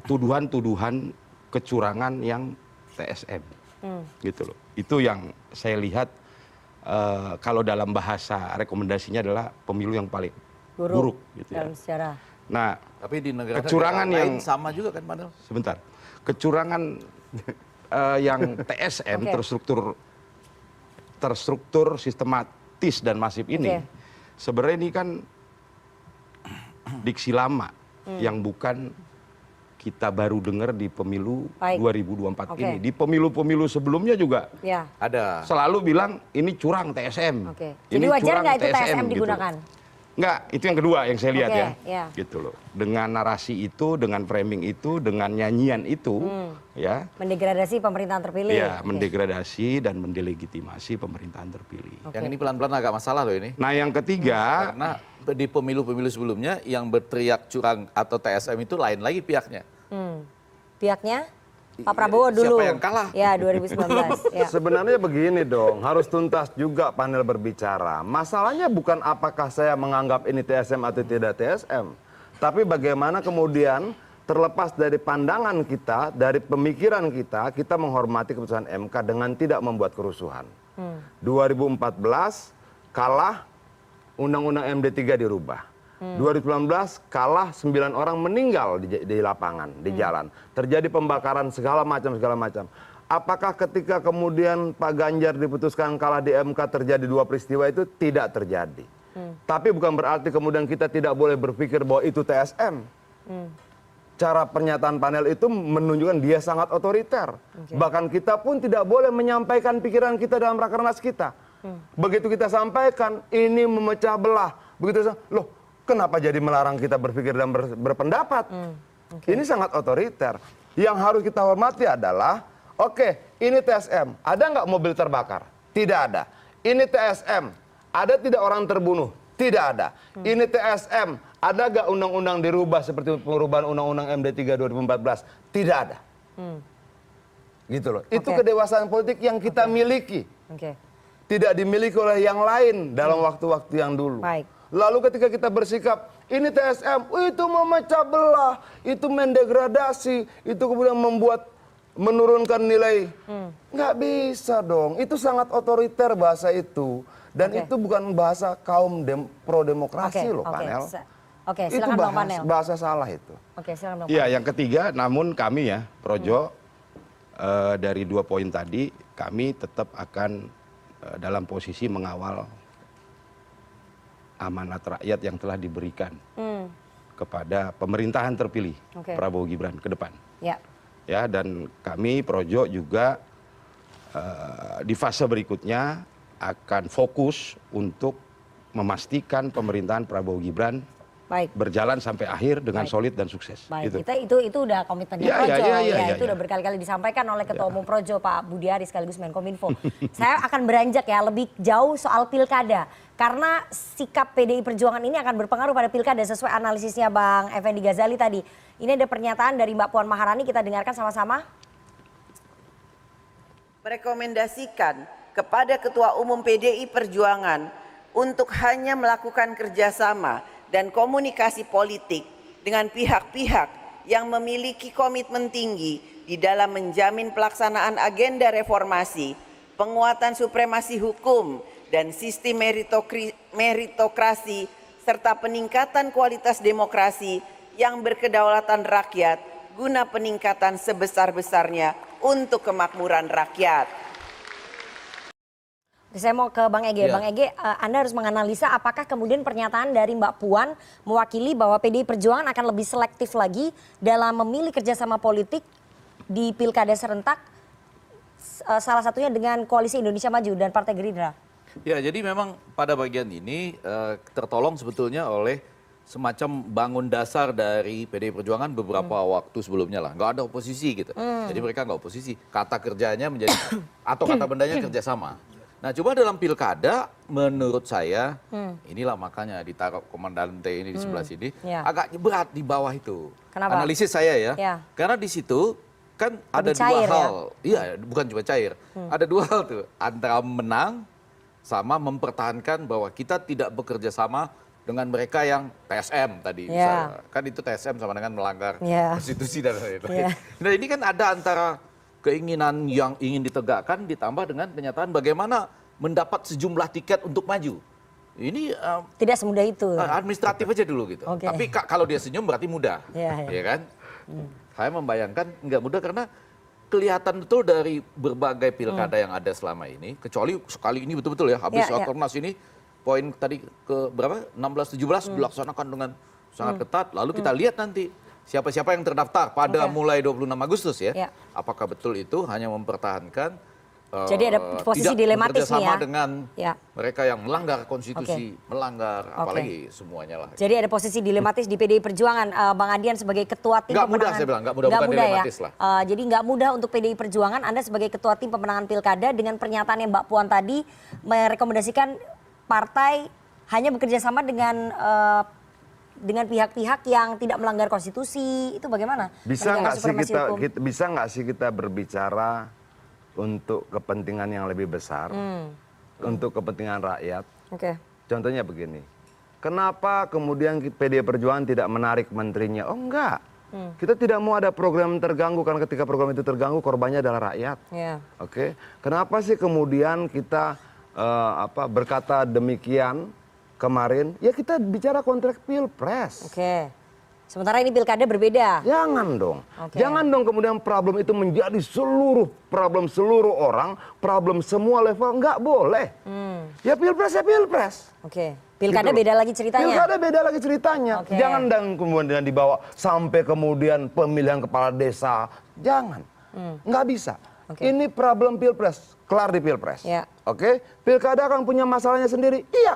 tuduhan-tuduhan kecurangan yang TSM, gitu loh. Itu yang saya lihat kalau dalam bahasa rekomendasinya adalah pemilu yang paling buruk gitu ya. Dalam sejarah. Nah, Tapi di negara kecurangan lain yang sama juga kan Panel? sebentar, kecurangan yang TSM Oke. terstruktur sistematis dan masif ini, Oke. sebenarnya ini kan diksi lama yang bukan kita baru dengar di pemilu Baik. 2024 Oke. ini. Di pemilu-pemilu sebelumnya juga Ya. Ada. selalu bilang ini curang TSM. Oke. Ini Jadi wajar curang nggak itu TSM gitu. digunakan? Enggak, itu yang kedua yang saya lihat Oke, ya. ya. Gitu loh. Dengan narasi itu, dengan framing itu, dengan nyanyian itu, ya. Mendegradasi pemerintahan terpilih. Ya, Oke. mendegradasi dan mendelegitimasi pemerintahan terpilih. Oke. Yang ini pelan-pelan agak masalah loh ini. Nah, yang ketiga, Karena di pemilu-pemilu sebelumnya yang berteriak curang atau TSM itu lain lagi pihaknya. Pihaknya Pak Prabowo dulu. Siapa yang kalah? Ya 2019. Ya. Sebenarnya begini dong, harus tuntas juga panel berbicara. Masalahnya bukan apakah saya menganggap ini TSM atau tidak TSM. Tapi bagaimana kemudian terlepas dari pandangan kita, dari pemikiran kita menghormati keputusan MK dengan tidak membuat kerusuhan. 2014 kalah, Undang-Undang MD3 dirubah. 2019 kalah 9 orang meninggal di lapangan, di jalan. Terjadi pembakaran segala macam. Apakah ketika kemudian Pak Ganjar diputuskan kalah di MK terjadi dua peristiwa itu? Tidak terjadi. Tapi bukan berarti kemudian kita tidak boleh berpikir bahwa itu TSM. Cara pernyataan panel itu menunjukkan dia sangat otoriter. Bahkan kita pun tidak boleh menyampaikan pikiran kita dalam rakernas kita. Begitu kita sampaikan, ini memecah belah. Begitu, loh, kenapa jadi melarang kita berpikir dan berpendapat? Ini sangat otoriter. Yang harus kita hormati adalah, oke, ini TSM. Ada nggak mobil terbakar? Tidak ada. Ini TSM. Ada tidak orang terbunuh? Tidak ada. Ini TSM. Ada nggak undang-undang dirubah seperti perubahan undang-undang MD3 2014? Tidak ada. Gitu loh. Itu kedewasaan politik yang kita miliki. Oke. Tidak dimiliki oleh yang lain dalam waktu-waktu yang dulu. Baik. Lalu ketika kita bersikap, ini TSM, itu memecah belah, itu mendegradasi, itu kemudian menurunkan nilai. Nggak bisa dong, itu sangat otoriter bahasa itu. Dan itu bukan bahasa kaum pro-demokrasi loh, Panel. Oke, Itu silakan Bang Panel. bahasa salah itu. Oke, silakan Bang ya Panel. yang ketiga, namun kami ya, Projo, dari 2 poin tadi, kami tetap akan dalam posisi mengawal amanat rakyat yang telah diberikan kepada pemerintahan terpilih Prabowo Gibran ke depan. Ya. Ya, dan kami Projo juga di fase berikutnya akan fokus untuk memastikan pemerintahan Prabowo Gibran Baik. berjalan sampai akhir dengan Baik. solid dan sukses. Baik, Gitu. itu udah komitmennya Ya, Projo. ya. Itu udah berkali-kali disampaikan oleh Ketua Umum Projo Pak Budi Aris sekaligus Menkominfo. Saya akan beranjak ya lebih jauh soal pilkada. Karena sikap PDI Perjuangan ini akan berpengaruh pada pilkada sesuai analisisnya Bang Effendi Ghazali tadi. Ini ada pernyataan dari Mbak Puan Maharani, kita dengarkan sama-sama. Merekomendasikan kepada Ketua Umum PDI Perjuangan untuk hanya melakukan kerjasama dan komunikasi politik dengan pihak-pihak yang memiliki komitmen tinggi di dalam menjamin pelaksanaan agenda reformasi, penguatan supremasi hukum dan sistem meritokrasi, serta peningkatan kualitas demokrasi yang berkedaulatan rakyat guna peningkatan sebesar-besarnya untuk kemakmuran rakyat. Saya mau ke Bang Ege. Ya. Bang Ege, Anda harus menganalisa apakah kemudian pernyataan dari Mbak Puan mewakili bahwa PDI Perjuangan akan lebih selektif lagi dalam memilih kerjasama politik di pilkada serentak, salah satunya dengan Koalisi Indonesia Maju dan Partai Gerindra. Ya, jadi memang pada bagian ini tertolong sebetulnya oleh semacam bangun dasar dari PDI Perjuangan beberapa waktu sebelumnya lah. Nggak ada oposisi gitu. Jadi mereka nggak oposisi. Kata kerjanya menjadi, atau kata bendanya kerjasama. Nah, coba dalam pilkada menurut saya, inilah makanya ditaruh komandante ini di sebelah sini, Ya. agak berat di bawah itu. Kenapa? Analisis saya ya. Ya. Karena di situ kan ada dua cair, ya? hal. Iya, bukan cuma cair. Ada dua hal tuh, antara menang sama mempertahankan bahwa kita tidak bekerja sama dengan mereka yang TSM tadi. Ya. Misalnya. Kan itu TSM sama dengan melanggar Ya. konstitusi dan lain-lain. Ya. Nah, ini kan ada antara keinginan yang ingin ditegakkan ditambah dengan kenyataan bagaimana mendapat sejumlah tiket untuk maju. Ini Tidak semudah itu. administratif aja dulu gitu. Oke. Tapi kalau dia senyum berarti mudah. Ya, ya. Ya kan? Saya membayangkan nggak mudah karena kelihatan betul dari berbagai pilkada yang ada selama ini, kecuali sekali ini betul-betul ya, habis Ya, ya. Rakernas ini, poin tadi ke berapa? 16-17 dilaksanakan dengan sangat ketat. Lalu kita lihat nanti siapa-siapa yang terdaftar pada Oke. mulai 26 Agustus ya. Ya. Apakah betul itu hanya mempertahankan Jadi ada posisi tidak dilematis nih bekerjasama ya. dengan Ya. mereka yang melanggar konstitusi, melanggar apalagi semuanya lah. Jadi ada posisi dilematis di PDI Perjuangan, Bang Adian sebagai ketua tim Nggak mudah, pemenangan. saya bilang, nggak mudah, bukan dilematis lah. Jadi nggak mudah untuk PDI Perjuangan, Anda sebagai ketua tim pemenangan pilkada dengan pernyataan yang Mbak Puan tadi merekomendasikan partai hanya bekerja sama dengan pihak-pihak yang tidak melanggar konstitusi, itu bagaimana? Bisa Menegakkan nggak sih supremasi hukum? bisa nggak sih kita berbicara untuk kepentingan yang lebih besar, untuk kepentingan rakyat? Oke. Contohnya begini, kenapa kemudian PDI Perjuangan tidak menarik menterinya? Oh enggak, kita tidak mau ada program terganggu, karena ketika program itu terganggu korbannya adalah rakyat. Ya. Oke, kenapa sih kemudian kita berkata demikian kemarin? Ya kita bicara kontrak pilpres. Oke. Sementara ini pilkada berbeda. Jangan dong. Oke. Jangan dong kemudian problem itu menjadi problem seluruh orang, problem semua level. Enggak boleh. Ya pilpres ya pilpres. Oke. Pilkada Gitu loh. beda lagi ceritanya. Pilkada beda lagi ceritanya. Oke. Jangan dan kemudian dibawa sampai kemudian pemilihan kepala desa. Jangan. Nggak bisa. Oke. Ini problem pilpres. Kelar di pilpres. Ya. Oke. Pilkada akan punya masalahnya sendiri. Iya.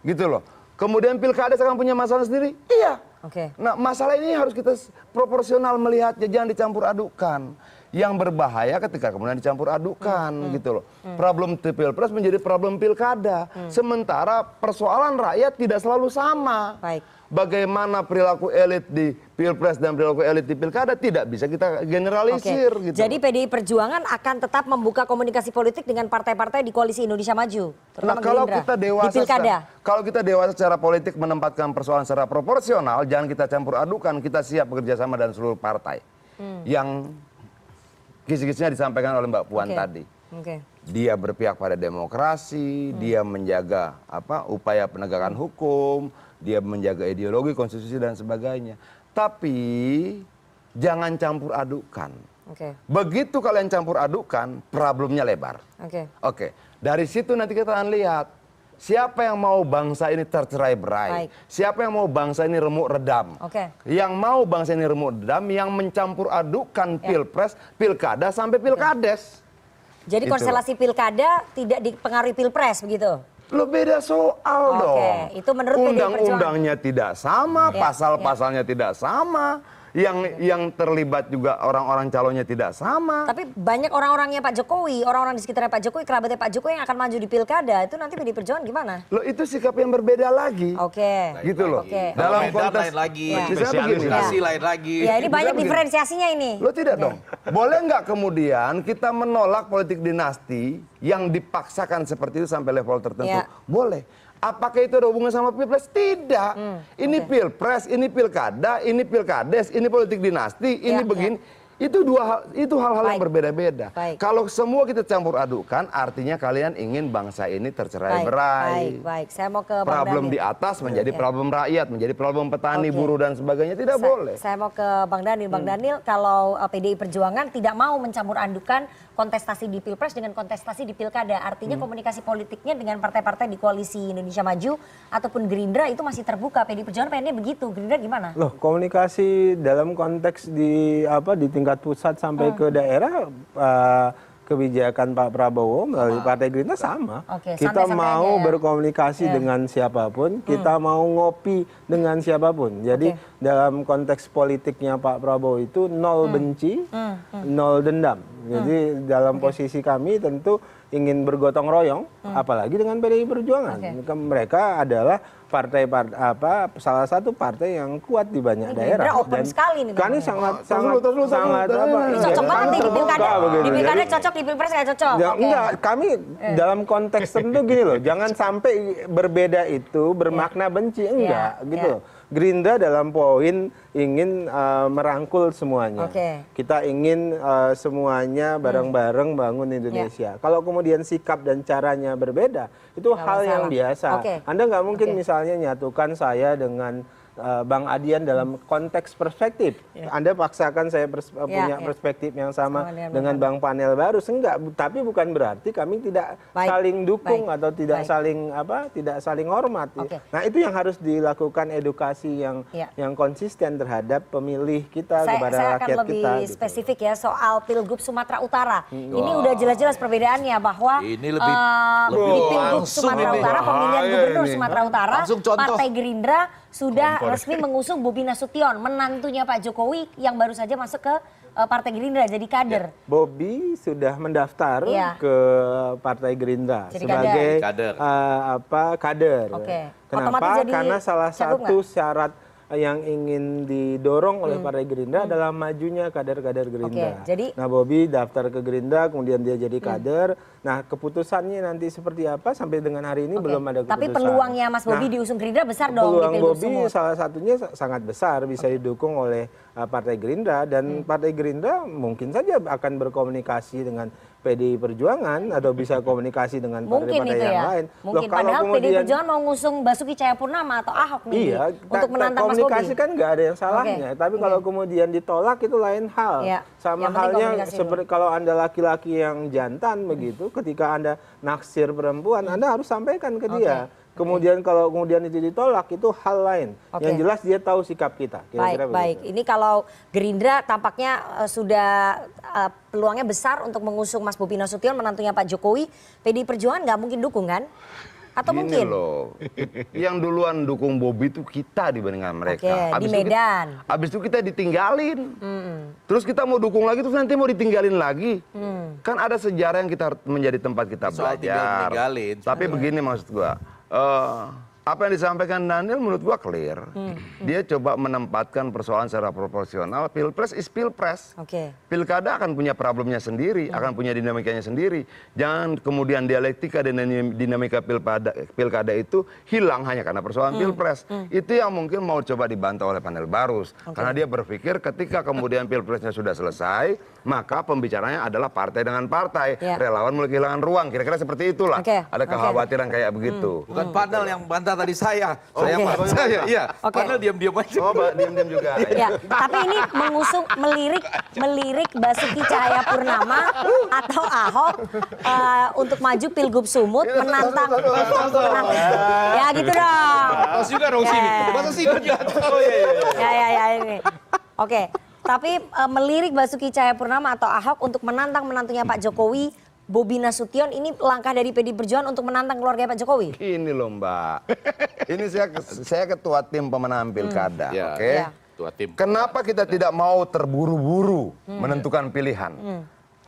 Gitu loh. Kemudian pilkada akan punya masalah sendiri. Iya. Oke. Nah, masalah ini harus kita proporsional melihatnya, jangan dicampur adukan. Yang berbahaya ketika kemudian dicampur adukan gitu loh. Problem di pilpres menjadi problem pilkada. Sementara persoalan rakyat tidak selalu sama. Baik. Bagaimana perilaku elit di pilpres dan perilaku elit di pilkada tidak bisa kita generalisir Oke. gitu. Jadi PDI Perjuangan akan tetap membuka komunikasi politik dengan partai-partai di Koalisi Indonesia Maju. Nah, terutama kalau Gerindra, kita di dewasa, pilkada. kalau kita dewasa secara politik menempatkan persoalan secara proporsional, jangan kita campur adukan. Kita siap bekerja sama dan seluruh partai yang kisi-kisinya disampaikan oleh Mbak Puan Oke. tadi. Oke. Dia berpihak pada demokrasi, dia menjaga upaya penegakan hukum, dia menjaga ideologi, konstitusi dan sebagainya. Tapi jangan campur adukan. Oke. Begitu kalian campur adukan, problemnya lebar. Oke. Oke, dari situ nanti kita akan lihat siapa yang mau bangsa ini tercerai-berai, Baik. siapa yang mau bangsa ini remuk redam. Oke. Yang mau bangsa ini remuk redam, yang mencampur adukan pilpres, pilkada sampai pilkades. Jadi Gitu. konstelasi pilkada tidak dipengaruhi pilpres begitu? Lo beda soal dong. Itu menurut PDI Perjuangan. Undang-undangnya tidak sama, Ya, pasal-pasalnya tidak sama. Yang terlibat juga orang-orang calonnya tidak sama. Tapi banyak orang-orangnya Pak Jokowi, orang-orang di sekitarnya Pak Jokowi, kerabatnya Pak Jokowi yang akan maju di pilkada, itu nanti PDI Perjuangan gimana? Loh itu sikap yang berbeda lagi. Oke. Gitu loh. Oke. Dalam Medan konteks lain lagi, misalnya begini. spesialisasi lain lagi. Ya ini banyak begini. diferensiasinya ini. Lo tidak dong. Boleh nggak kemudian kita menolak politik dinasti yang dipaksakan seperti itu sampai level tertentu? Ya. Boleh. Apakah itu ada hubungan sama pilpres? Tidak. Ini pilpres, ini pilkada, ini pilkades, ini politik dinasti, ini begini. Itu hal-hal yang berbeda-beda. Kalau semua kita campur adukan, artinya kalian ingin bangsa ini tercerai-berai. Baik. Saya mau ke Bang Problem Daniel. di atas menjadi problem rakyat, menjadi problem petani, buruh dan sebagainya. Tidak boleh. Saya mau ke Bang Daniel. Bang Daniel, kalau PDI Perjuangan tidak mau mencampur adukan kontestasi di Pilpres dengan kontestasi di Pilkada, artinya komunikasi politiknya dengan partai-partai di koalisi Indonesia Maju ataupun Gerindra itu masih terbuka. PDI Perjuangan pengennya begitu. Gerindra gimana? Loh, komunikasi dalam konteks di tingkat pusat sampai ke daerah, kebijakan Pak Prabowo melalui Partai Gerindra sama. Oke, Kita santai-santai mau aja ya. berkomunikasi dengan siapapun, kita mau ngopi dengan siapapun. Jadi dalam konteks politiknya Pak Prabowo itu nol benci, nol dendam. Jadi dalam posisi kami tentu ingin bergotong royong, apalagi dengan PDI Perjuangan. Mereka adalah salah satu partai yang kuat di banyak daerah. Gerindra open sekali nih. Kami sangat Cocok banget nih di Pilkada. Di Pilkada Jadi, cocok, di Pilpres nggak cocok. ya, Oke. enggak, kami dalam konteks tertentu gini loh, jangan sampai berbeda itu bermakna benci, enggak gitu. Gerindra dalam poin ingin merangkul semuanya. Kita ingin semuanya bareng-bareng bangun Indonesia. Kalau kemudian sikap dan caranya berbeda, itu hal yang biasa. Anda nggak mungkin misalnya nyatukan saya dengan Bang Adian dalam konteks perspektif. Anda paksakan saya punya perspektif yang sama dengan Bang Panel Barus, enggak, tapi bukan berarti kami tidak saling dukung atau tidak saling hormat. Nah, itu yang harus dilakukan edukasi yang konsisten terhadap pemilih kita kepada rakyat kita. Saya akan lebih spesifik ya soal Pilgub Sumatera Utara. Ini udah jelas-jelas perbedaannya bahwa Ini di Pilgub Sumatera Utara, pemilihan gubernur Sumatera Utara, Partai Gerindra sudah resmi mengusung Bobi Nasution, menantunya Pak Jokowi yang baru saja masuk ke Partai Gerindra jadi kader. Bobi sudah mendaftar ke Partai Gerindra jadi sebagai kader. Kenapa? Karena salah satu syarat yang ingin didorong oleh Partai Gerindra adalah majunya kader-kader Gerindra. Nah, Bobi daftar ke Gerindra, kemudian dia jadi kader. Nah, keputusannya nanti seperti apa sampai dengan hari ini belum ada keputusan. Tapi peluangnya Mas Bobi diusung Gerindra besar dong. Peluang Bobi salah satunya sangat besar, bisa didukung oleh Partai Gerindra, dan Partai Gerindra mungkin saja akan berkomunikasi dengan PDI Perjuangan atau bisa komunikasi dengan partai-partai yang lain. Mungkin padahal PDI Perjuangan mau ngusung Basuki Cahayapurnama atau Ahok nih untuk menantang Mas Bobi. Komunikasi kan nggak ada yang salahnya, tapi kalau kemudian ditolak itu lain hal. Sama halnya seperti kalau Anda laki-laki yang jantan begitu, ketika Anda naksir perempuan, Anda harus sampaikan ke dia. Kemudian kalau kemudian itu ditolak, itu hal lain. Yang jelas dia tahu sikap kita. Baik. Ini kalau Gerindra tampaknya sudah peluangnya besar untuk mengusung Mas Bobi Nasution, menantunya Pak Jokowi. PDI Perjuangan nggak mungkin dukung kan? Atau Gini mungkin? Loh, yang duluan dukung Bobi itu kita dibandingkan mereka. Di Medan. Habis itu kita ditinggalin. Terus kita mau dukung lagi, terus nanti mau ditinggalin lagi. Kan ada sejarah yang kita menjadi tempat kita belajar. Tapi begini maksud gua. Apa yang disampaikan Daniel menurut gua clear. Dia coba menempatkan persoalan secara proporsional. Pilpres is pilpres. Pilkada akan punya problemnya sendiri, akan punya dinamikanya sendiri. Jangan kemudian dialektika dan dinamika pilkada itu hilang hanya karena persoalan pilpres. Itu yang mungkin mau coba dibantah oleh Panel Barus. Karena dia berpikir ketika kemudian pilpresnya sudah selesai, maka pembicaranya adalah partai dengan partai. Relawan mulai kehilangan ruang. Kira-kira seperti itulah. Ada kekhawatiran kayak begitu. Bukan Panel yang bantah tadi saya baca. Iya. Panel diam-diam aja. Diam-diam juga. Tapi ini melirik Basuki Cahayapurnama atau Ahok untuk maju Pilgub Sumut menantang. Ya gitu dong. Pas juga dong sini. Masa sini? Ya ini. Oke. Tapi melirik Basuki Cahayapurnama atau Ahok untuk menantang menantunya Pak Jokowi Bobi Nasution ini langkah dari PDI Perjuangan untuk menantang keluarga Pak Jokowi? Ini loh Mbak, ini saya ketua tim pemenangan pilkada, Ya. oke? Ya. Ketua tim. Kenapa kita tidak mau terburu-buru menentukan pilihan?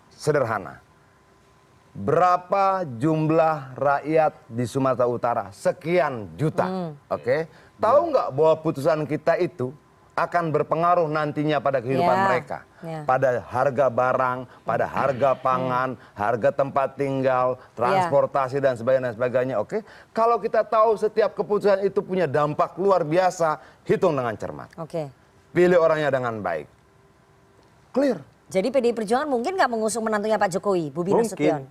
Sederhana. Berapa jumlah rakyat di Sumatera Utara? Sekian juta, oke? Tahu nggak bahwa putusan kita itu akan berpengaruh nantinya pada kehidupan Ya. mereka? Ya. Pada harga barang, pada harga pangan, harga tempat tinggal, transportasi dan sebagainya, oke? Kalau kita tahu setiap keputusan itu punya dampak luar biasa, hitung dengan cermat. Oke. Pilih orangnya dengan baik. Clear. Jadi PDI Perjuangan mungkin nggak mengusung menantunya Pak Jokowi, Bobi Mungkin. Nasution?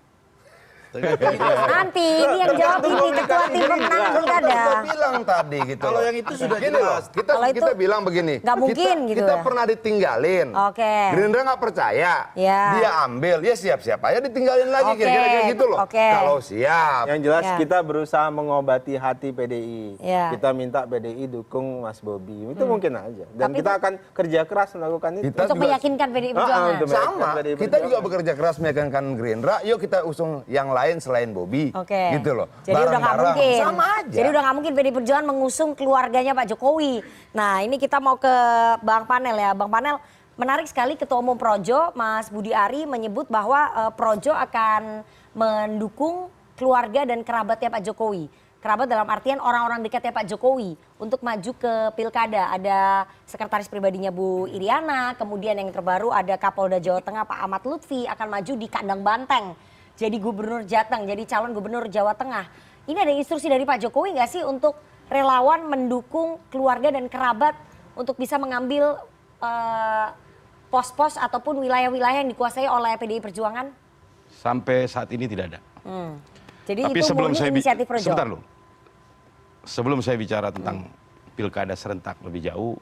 Nanti ini yang jawab ini ketua tim pemenangan pilkada. Kita bilang tadi gitu. Kalau loh. yang itu sudah Gini jelas. loh, kita Kalau itu bilang begini. nggak mungkin kita, gitu Kita ya? pernah ditinggalin. Oke. Gerindra nggak percaya. Ya. Dia ambil, ya siap-siap aja ditinggalin lagi. Oke. Kira-kira kayak gitu loh. Oke. Kalau siap. Yang jelas Ya. kita berusaha mengobati hati PDI. Ya. Kita minta PDI dukung Mas Bobi. Itu mungkin aja. Dan Tapi kita akan kerja keras melakukan itu. Kita Untuk juga- meyakinkan PDI Perjuangan. untuk Sama, PDI kita juga Perjuangan. bekerja keras meyakinkan Gerindra. Yuk kita usung yang lain selain Bobi. Oke. Gitu loh. Jadi udah nggak Bareng-bareng. mungkin. Sama aja. Jadi udah nggak mungkin PDI Perjuangan mengusung keluarganya Pak Jokowi. Nah ini kita mau ke Bang Panel ya. Bang Panel, menarik sekali Ketua Umum Projo, Mas Budi Ari menyebut bahwa Projo akan mendukung keluarga dan kerabatnya Pak Jokowi. Kerabat dalam artian orang-orang dekatnya Pak Jokowi untuk maju ke pilkada. Ada sekretaris pribadinya Bu Iriana, kemudian yang terbaru ada Kapolda Jawa Tengah Pak Ahmad Lutfi akan maju di kandang banteng. Jadi gubernur Jateng, jadi calon gubernur Jawa Tengah. Ini ada instruksi dari Pak Jokowi nggak sih untuk relawan mendukung keluarga dan kerabat untuk bisa mengambil pos-pos ataupun wilayah-wilayah yang dikuasai oleh PDI Perjuangan? Sampai saat ini tidak ada. Jadi Tapi itu sebelum murni saya inisiatif Projo. sebentar loh. Sebelum saya bicara tentang pilkada serentak lebih jauh,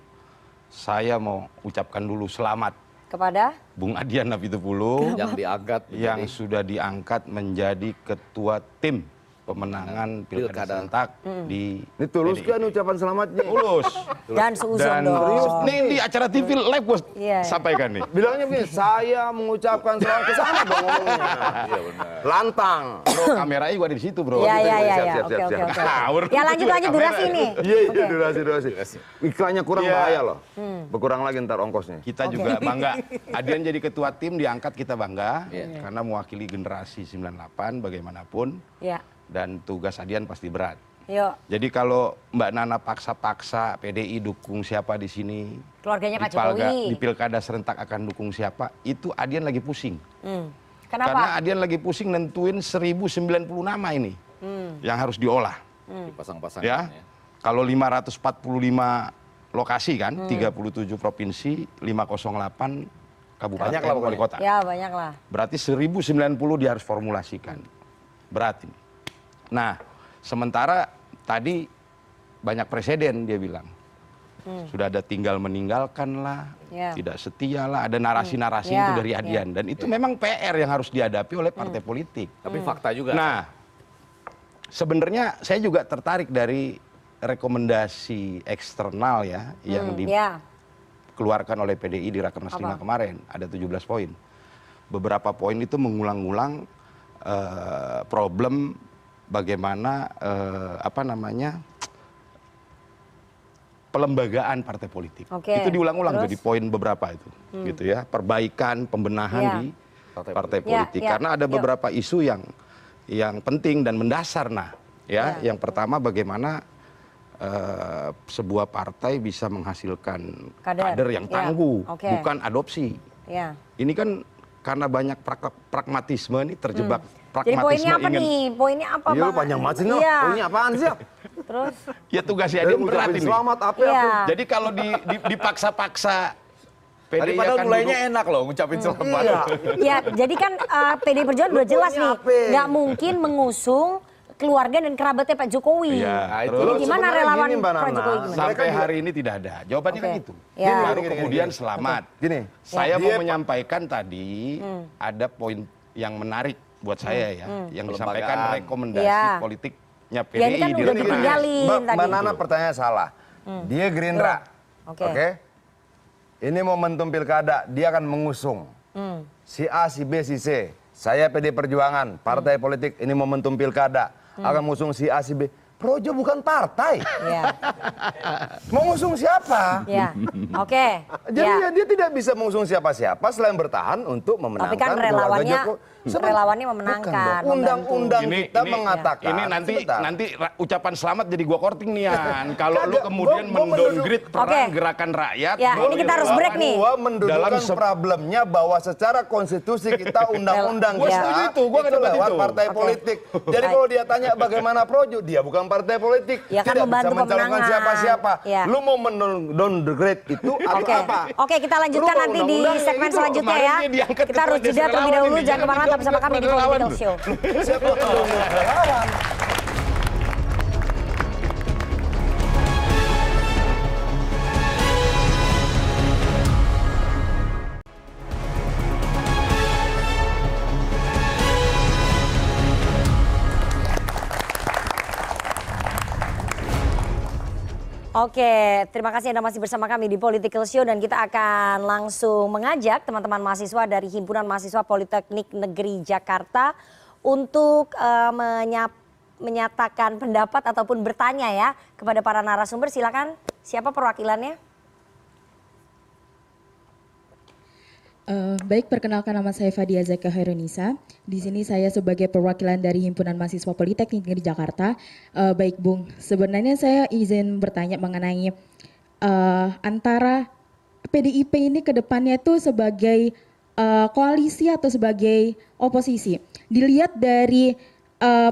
saya mau ucapkan dulu selamat Kepada? Bung Adian Apitupulu Yang diangkat yang sudah diangkat menjadi ketua tim pemenangan pilkada Pilkada. serentak di Ini tulus PDIP. kan ucapan selamatnya. Tulus. Dan seuzon Dan dong. ini di acara TV live bos Iya. sampaikan nih. Bilangnya begini, saya mengucapkan selamat ke sana dong ngomongnya. Iya benar. Lantang. Bro, kameranya gua ada di situ bro. Iya, iya, iya. Siap, Ya. siap, Oke, siap, oke, siap. oke. Ngawur. Ya lanjut durasi ini. Iya, Oke. durasi. Iklannya kurang Iya. bahaya loh. Berkurang lagi ntar ongkosnya. Kita juga bangga. Adian jadi ketua tim diangkat kita bangga Iya. karena mewakili generasi 98 bagaimanapun Ya. dan tugas Adian pasti berat. Yuk. Jadi kalau Mbak Nana paksa-paksa PDI dukung siapa di sini, Keluarganya Pak di Jokowi. pilkada serentak akan dukung siapa, itu Adian lagi pusing. Kenapa? Karena Adian lagi pusing nentuin 1090 nama ini yang harus diolah. Dipasang-pasang. Ya, kalau 545 lokasi kan, 37 provinsi, 508 kabupaten Banyak lah wali pokoknya. kota. Ya banyak lah. Berarti 1090 dia harus formulasikan. Berat ini. Nah, sementara tadi banyak presiden dia bilang. Sudah ada tinggal meninggalkan lah, Ya. tidak setia lah, ada narasi-narasi Ya, itu dari Adian. Dan itu memang PR yang harus dihadapi oleh partai politik. Tapi fakta juga. Nah, sebenarnya saya juga tertarik dari rekomendasi eksternal ya, yang Ya. dikeluarkan oleh PDI di Rakernas 5 kemarin. Ada 17 poin. Beberapa poin itu mengulang-ulang problem bagaimana pelembagaan partai politik. Oke, Itu diulang-ulang tuh terus? di poin beberapa itu, gitu ya, perbaikan, pembenahan Ya. di partai Ya, politik. ya, Karena ada yuk. beberapa isu yang penting dan mendasar. Nah, ya, yang pertama bagaimana sebuah partai bisa menghasilkan kader yang Ya, tangguh, oke. bukan adopsi. Ya. Ini kan karena banyak pragmatisme nih terjebak Jadi pragmatisme poinnya apa ingin. nih? Poinnya apa, Iya, Bang? panjang banget sih nggak? Iya. Poinnya apaan sih? Terus? Ya tugasnya dia berat Ucapin ini. selamat apa Iya. ya? Jadi kalau dipaksa-paksa Tadi PDI padahal akan mulainya duduk- enak loh ngucapin selamat. Iya. Ya, jadi kan PDI Perjuangan udah jelas Pokoknya nih, apa? nggak mungkin mengusung keluarga dan kerabatnya Pak Jokowi. Iya, itu. Ini terus gimana sebenarnya relawan gini, Mbak Pak Nana. Jokowi gimana? sampai hari ini tidak ada. Jawabannya Oke. kan itu. Ya. Baru Gini, kemudian gini. selamat. Gini, Saya Dia- mau menyampaikan tadi ada poin yang menarik buat saya ya, yang disampaikan Kelembagaan. rekomendasi Iya. politiknya PDI Ya, ini kan di udah Rakernas. ditinggalin tadi. Mbak Nana pertanyaan salah. Dia Gerindra. Oke. Oke. Ini momentum pilkada, dia akan mengusung si A, si B, si C. saya PD Perjuangan, partai politik ini momentum pilkada, akan mengusung si A, si B. Projo bukan partai. Ya. Mau ngusung siapa? Ya. Oke. Jadi Ya. ya, dia tidak bisa mengusung siapa-siapa selain bertahan untuk memenangkan Tapi kan keluarga Jokowi. relawannya memenangkan. Bukan, Undang-undang Ini- kita ini- mengatakan. Ini Sebentar. nanti ucapan selamat jadi gua korting nih Yan. Kalau lu Kagak, kemudian gua mendowngrade peran Oke. gerakan rakyat. Ya, gua ini kita harus break nih. Gua mendudukan Dalam problemnya bahwa secara konstitusi kita undang-undang Gua kita setuju itu, gua nggak debat lewat itu. partai Oke. politik. Jadi Baik. kalau dia tanya bagaimana Projo, dia bukan partai politik. Ya kan tidak membantu bisa mencalonkan pemenangan. siapa-siapa. Ya. Lu mau mendowngrade itu atau Oke, apa? oke kita lanjutkan Lu nanti di undang-undang segmen itu selanjutnya kemarin ya. dia diangkat Kita harus ketua jeda terlebih relawan dahulu. ini. Jangan kemana-mana, tetap bersama kami di Relawan Political tuh. Show. Siapa yang relawan? Oke, terima kasih Anda masih bersama kami di Political Show dan kita akan langsung mengajak teman-teman mahasiswa dari Himpunan Mahasiswa Politeknik Negeri Jakarta untuk menyatakan pendapat ataupun bertanya ya kepada para narasumber. Silakan, siapa perwakilannya? Baik, perkenalkan nama saya Fadia Zeka Hairunisa. Di sini saya sebagai perwakilan dari Himpunan Mahasiswa Politeknik Negeri Jakarta. Baik, Bung. Sebenarnya saya izin bertanya mengenai antara PDIP ini ke depannya itu sebagai koalisi atau sebagai oposisi. Dilihat dari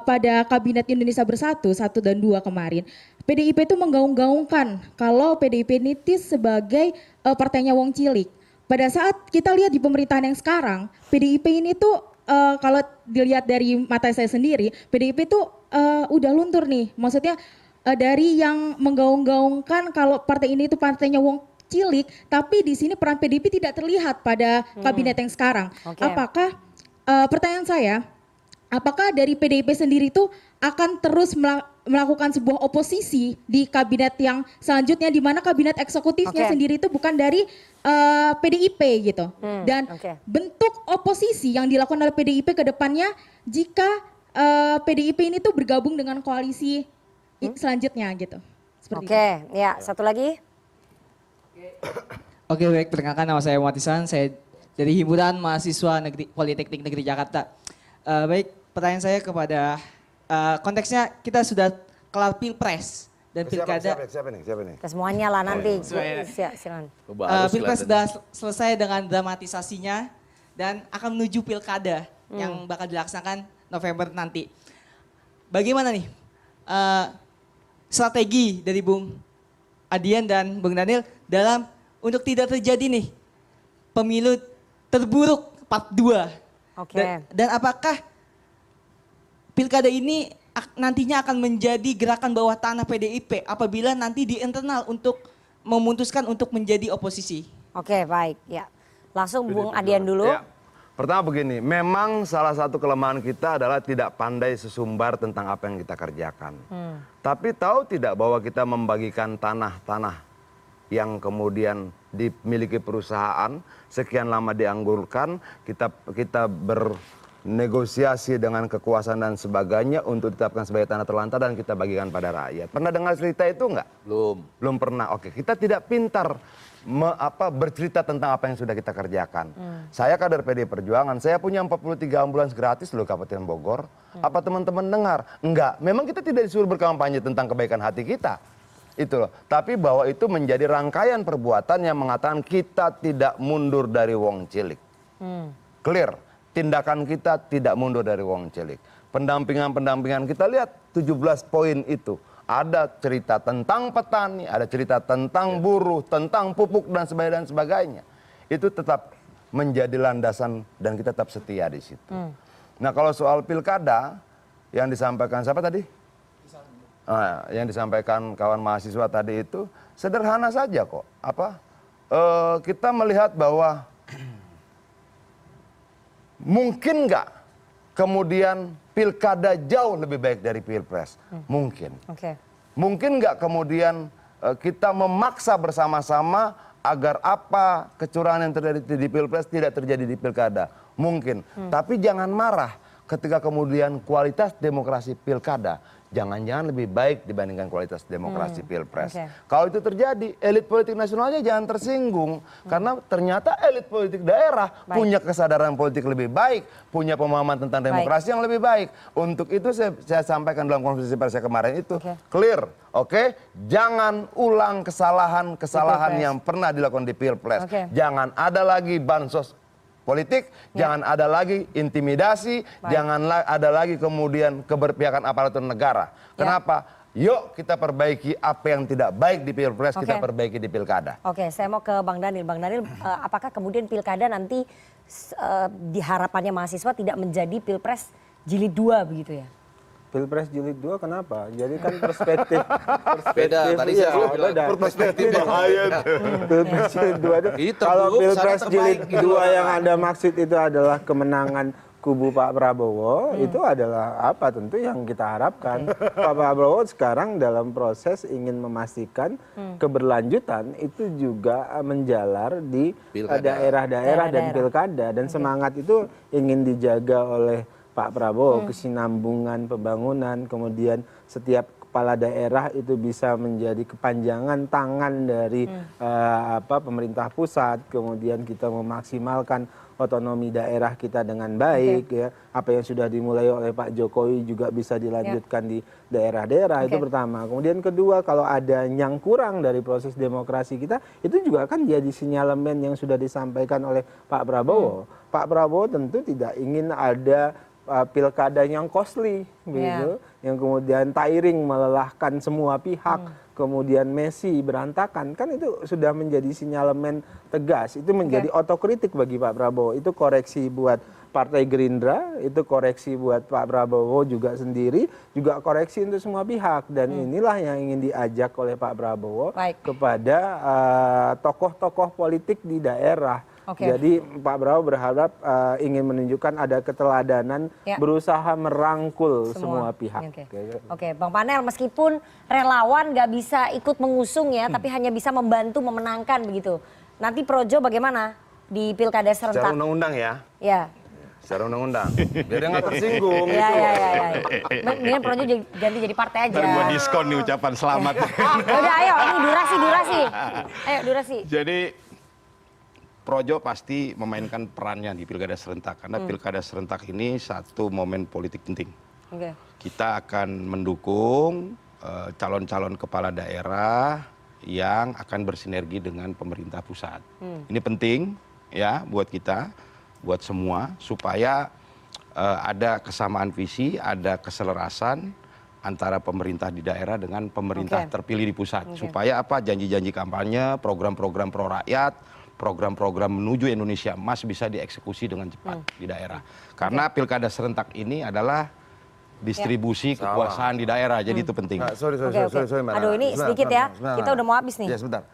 pada Kabinet Indonesia Bersatu 1 dan 2 kemarin, PDIP itu menggaung-gaungkan kalau PDIP ini sebagai partainya Wong Cilik. Pada saat kita lihat di pemerintahan yang sekarang, PDIP ini tuh kalau dilihat dari mata saya sendiri, PDIP itu udah luntur nih. Maksudnya dari yang menggaung-gaungkan kalau partai ini itu partainya Wong Cilik, tapi di sini peran PDIP tidak terlihat pada kabinet yang sekarang. Oke. Apakah pertanyaan saya, apakah dari PDIP sendiri itu akan terus melakukan sebuah oposisi di kabinet yang selanjutnya, di mana kabinet eksekutifnya Oke. sendiri itu bukan dari PDIP gitu. Dan oke. bentuk oposisi yang dilakukan oleh PDIP ke depannya jika PDIP ini tuh bergabung dengan koalisi selanjutnya gitu. Seperti Oke, ya satu lagi. Oke, baik, perkenalkan nama saya Muhammad Ihsan, saya dari Himpunan Mahasiswa Politeknik Negeri Jakarta. Baik, pertanyaan saya kepada konteksnya kita sudah kelar pilpres dan pilkada. Siapa nih? Semuanya lah nanti. semuanya. Silakan. Pilpres sudah selesai dengan dramatisasinya dan akan menuju pilkada yang bakal dilaksanakan November nanti. Bagaimana nih strategi dari Bung Adian dan Bung Daniel dalam untuk tidak terjadi nih pemilu terburuk part 2? Oke. Dan apakah pilkada ini nantinya akan menjadi gerakan bawah tanah PDIP apabila nanti di internal untuk memutuskan untuk menjadi oposisi? Oke, baik. Ya. Langsung Bung Adian dulu. Ya. Pertama begini, memang salah satu kelemahan kita adalah tidak pandai sesumbar tentang apa yang kita kerjakan. Tapi tahu tidak bahwa kita membagikan tanah-tanah yang kemudian dimiliki perusahaan, sekian lama dianggurkan, kita bernegosiasi dengan kekuasaan dan sebagainya untuk ditetapkan sebagai tanah terlantar dan kita bagikan pada rakyat. Pernah dengar cerita itu enggak? Belum pernah. Oke, kita tidak pintar bercerita tentang apa yang sudah kita kerjakan. Saya kader PD Perjuangan, saya punya 43 ambulans gratis loh Kabupaten Bogor. Apa teman-teman dengar? Enggak. Memang kita tidak disuruh berkampanye tentang kebaikan hati kita. Itu loh. Tapi bahwa itu menjadi rangkaian perbuatan yang mengatakan kita tidak mundur dari Wong Cilik. Clear. Tindakan kita tidak mundur dari Wong Cilik. Pendampingan kita lihat 17 poin itu. Ada cerita tentang petani, ada cerita tentang buruh, tentang pupuk dan sebagainya. Itu tetap menjadi landasan dan kita tetap setia di situ. Nah kalau soal pilkada yang disampaikan siapa tadi? Yang disampaikan kawan mahasiswa tadi itu sederhana saja kok. Kita melihat bahwa mungkin nggak kemudian pilkada jauh lebih baik dari pilpres? Mungkin. Oke. Mungkin nggak kemudian kita memaksa bersama-sama agar apa kecurangan yang terjadi di pilpres tidak terjadi di pilkada? mungkin. Tapi jangan marah ketika kemudian kualitas demokrasi pilkada jangan-jangan lebih baik dibandingkan kualitas demokrasi pilpres. Kalau itu terjadi, elit politik nasionalnya jangan tersinggung. Karena ternyata elit politik daerah punya kesadaran politik lebih baik, punya pemahaman tentang demokrasi yang lebih baik. Untuk itu saya sampaikan dalam konferensi pers kemarin itu, clear, jangan ulang kesalahan-kesalahan yang pernah dilakukan di pilpres. Jangan ada lagi bansos politik, jangan ada lagi intimidasi, jangan ada lagi kemudian keberpihakan aparatur negara. Kenapa? Yuk kita perbaiki apa yang tidak baik di pilpres, kita perbaiki di pilkada. Oke, saya mau ke Bang Daniel. Bang Daniel, apakah kemudian pilkada nanti diharapannya mahasiswa tidak menjadi pilpres jilid 2 begitu ya? Pilpres jilid 2 kenapa? Jadi kan perspektif Beda, tadi saya beda. Perspektif bahaya. Pilpres jilid 2 itu kalau Pilpres jilid 2 yang Anda maksud itu adalah kemenangan kubu Pak Prabowo, itu adalah apa tentu yang kita harapkan. Pak Prabowo sekarang dalam proses ingin memastikan keberlanjutan itu juga menjalar di daerah-daerah dan pilkada, dan semangat itu ingin dijaga oleh Pak Prabowo, kesinambungan pembangunan, kemudian setiap kepala daerah itu bisa menjadi kepanjangan tangan dari pemerintah pusat, kemudian kita memaksimalkan otonomi daerah kita dengan baik, ya. Apa yang sudah dimulai oleh Pak Jokowi juga bisa dilanjutkan di daerah-daerah, itu pertama. Kemudian kedua, kalau ada yang kurang dari proses demokrasi kita, itu juga akan jadi sinyalemen yang sudah disampaikan oleh Pak Prabowo. Pak Prabowo tentu tidak ingin ada pilkada yang costly, gitu, yang kemudian tiring, melelahkan semua pihak, kemudian Messi berantakan, kan itu sudah menjadi sinyalemen tegas, itu menjadi otokritik bagi Pak Prabowo, itu koreksi buat Partai Gerindra, itu koreksi buat Pak Prabowo juga sendiri, juga koreksi untuk semua pihak, dan inilah yang ingin diajak oleh Pak Prabowo kepada tokoh-tokoh politik di daerah. Jadi Pak Prabowo berharap ingin menunjukkan ada keteladanan, berusaha merangkul semua pihak. Oke, Bang Panel, meskipun relawan nggak bisa ikut mengusung ya, tapi hanya bisa membantu memenangkan begitu. Nanti Projo bagaimana di pilkada serentak? Secara undang-undang ya. Ya. Secara undang-undang. Biar dia nggak tersinggung. Ya. Mendingan Projo ganti jadi partai aja. Buat diskon nih ucapan selamat. Udah, ayo, ini durasi. Ayo, durasi. Jadi Projo pasti memainkan perannya di pilkada serentak, karena pilkada serentak ini satu momen politik penting. Kita akan mendukung calon-calon kepala daerah yang akan bersinergi dengan pemerintah pusat. Ini penting ya buat kita, buat semua, supaya ada kesamaan visi, ada keselarasan antara pemerintah di daerah dengan pemerintah terpilih di pusat. Supaya apa, janji-janji kampanye, program-program pro rakyat, program-program menuju Indonesia Emas bisa dieksekusi dengan cepat di daerah. Karena pilkada serentak ini adalah distribusi kekuasaan di daerah, jadi itu penting. Sorry, Aduh, ini sedikit ya, kita udah mau habis nih. Ya, sebentar.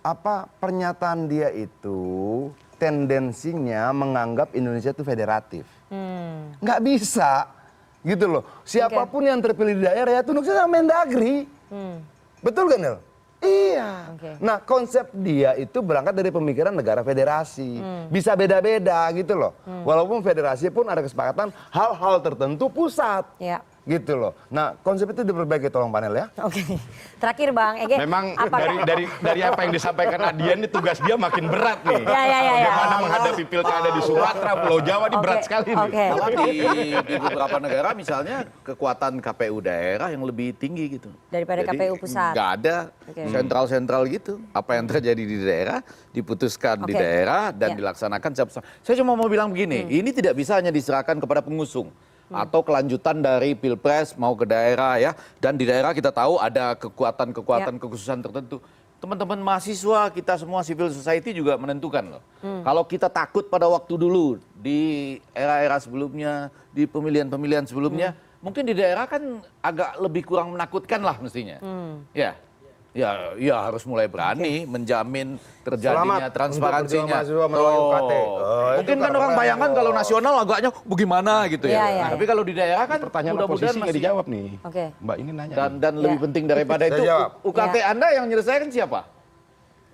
Apa pernyataan dia itu tendensinya menganggap Indonesia itu federatif? Nggak bisa, gitu loh. Siapapun yang terpilih di daerah ya tunduknya sama Mendagri. Betul kan, Nel? Iya. Nah, konsep dia itu berangkat dari pemikiran negara federasi. Bisa beda-beda gitu loh. Walaupun federasi pun ada kesepakatan hal-hal tertentu pusat. Gitu loh. Nah, konsep itu diperbaiki, tolong panel ya. Terakhir Bang Ege. Memang dari apa yang disampaikan Adian ini tugas dia makin berat nih. Bagaimana menghadapi pilkada di Sumatera, Pulau Jawa ini berat sekali nih. Malah di beberapa negara misalnya kekuatan KPU daerah yang lebih tinggi gitu. Daripada KPU pusat. Nggak ada sentral-sentral gitu. Apa yang terjadi di daerah diputuskan di daerah dan dilaksanakan. Saya cuma mau bilang begini, ini tidak bisa hanya diserahkan kepada pengusung. Atau kelanjutan dari pilpres mau ke daerah ya, dan di daerah kita tahu ada kekuatan-kekuatan kekhususan tertentu. Teman-teman mahasiswa kita semua civil society juga menentukan loh. Kalau kita takut pada waktu dulu di era-era sebelumnya, di pemilihan-pemilihan sebelumnya, mungkin di daerah kan agak lebih kurang menakutkan lah mestinya. Ya harus mulai berani menjamin terjadinya transparansinya. Mungkin kan orang bayangkan kalau nasional agaknya bagaimana gitu ya. Tapi kalau di daerah kan pertanyaan oposisi nggak dijawab nih. Mbak ini nanya. Dan lebih penting daripada itu, UKT Anda yang menyelesaikan siapa?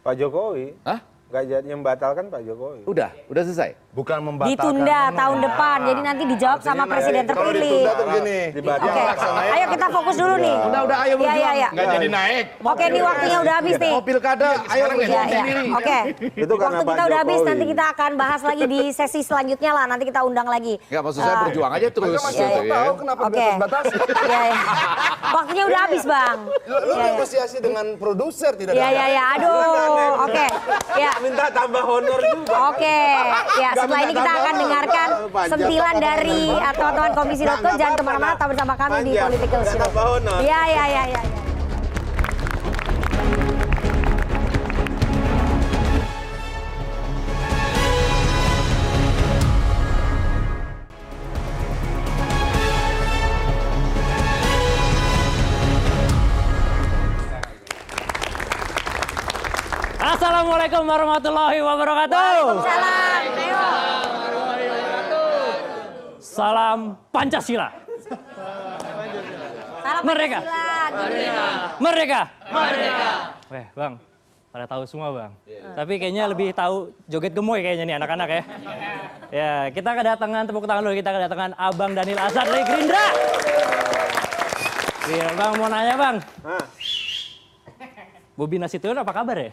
Pak Jokowi. Hah? Nggak jadi, yang batalkan Pak Jokowi. Udah selesai. Bukan membatalkan. Ditunda tahun depan. Jadi nanti dijawab sama presiden Kalau terpilih. ditunda tuh begini. Oke. Ayo kita fokus dulu nih. Udah ayo berjuang. Iya. Nggak jadi naik. Oke, nih waktunya udah habis nih. Mau pilkada, ayo Iya. Oke. Itu karena Waktu Pak kita udah habis, Jokowi. nanti kita akan bahas lagi di sesi selanjutnya lah. Nanti kita undang lagi. Nggak, maksud saya berjuang aja terus. Masih gitu ya. tahu kenapa Oke. batas-batas. Iya. Waktunya udah habis, Bang. Lu negosiasi dengan produser tidak ada. Iya. Aduh. Oke. Ya. Minta tambah honor juga. Oke, ya setelah ini kita akan dengarkan sentilan dari teman-teman Komisi.co. Jangan kemana-mana, tetap bersama kami di Political Show. Iya. Assalamualaikum warahmatullahi wabarakatuh. Salam. Salam Pancasila. Salam Merdeka. Pancasila. Merdeka. Weh, Bang. Pada tahu semua, Bang. Tapi kayaknya lebih tahu joget gemoy kayaknya nih anak-anak ya. Ya, kita kedatangan, tepuk tangan dulu, kita kedatangan Abang Daniel Azhar dari Gerindra. Iya, Bang, mau nanya, Bang. Bobi Nasution apa kabar ya?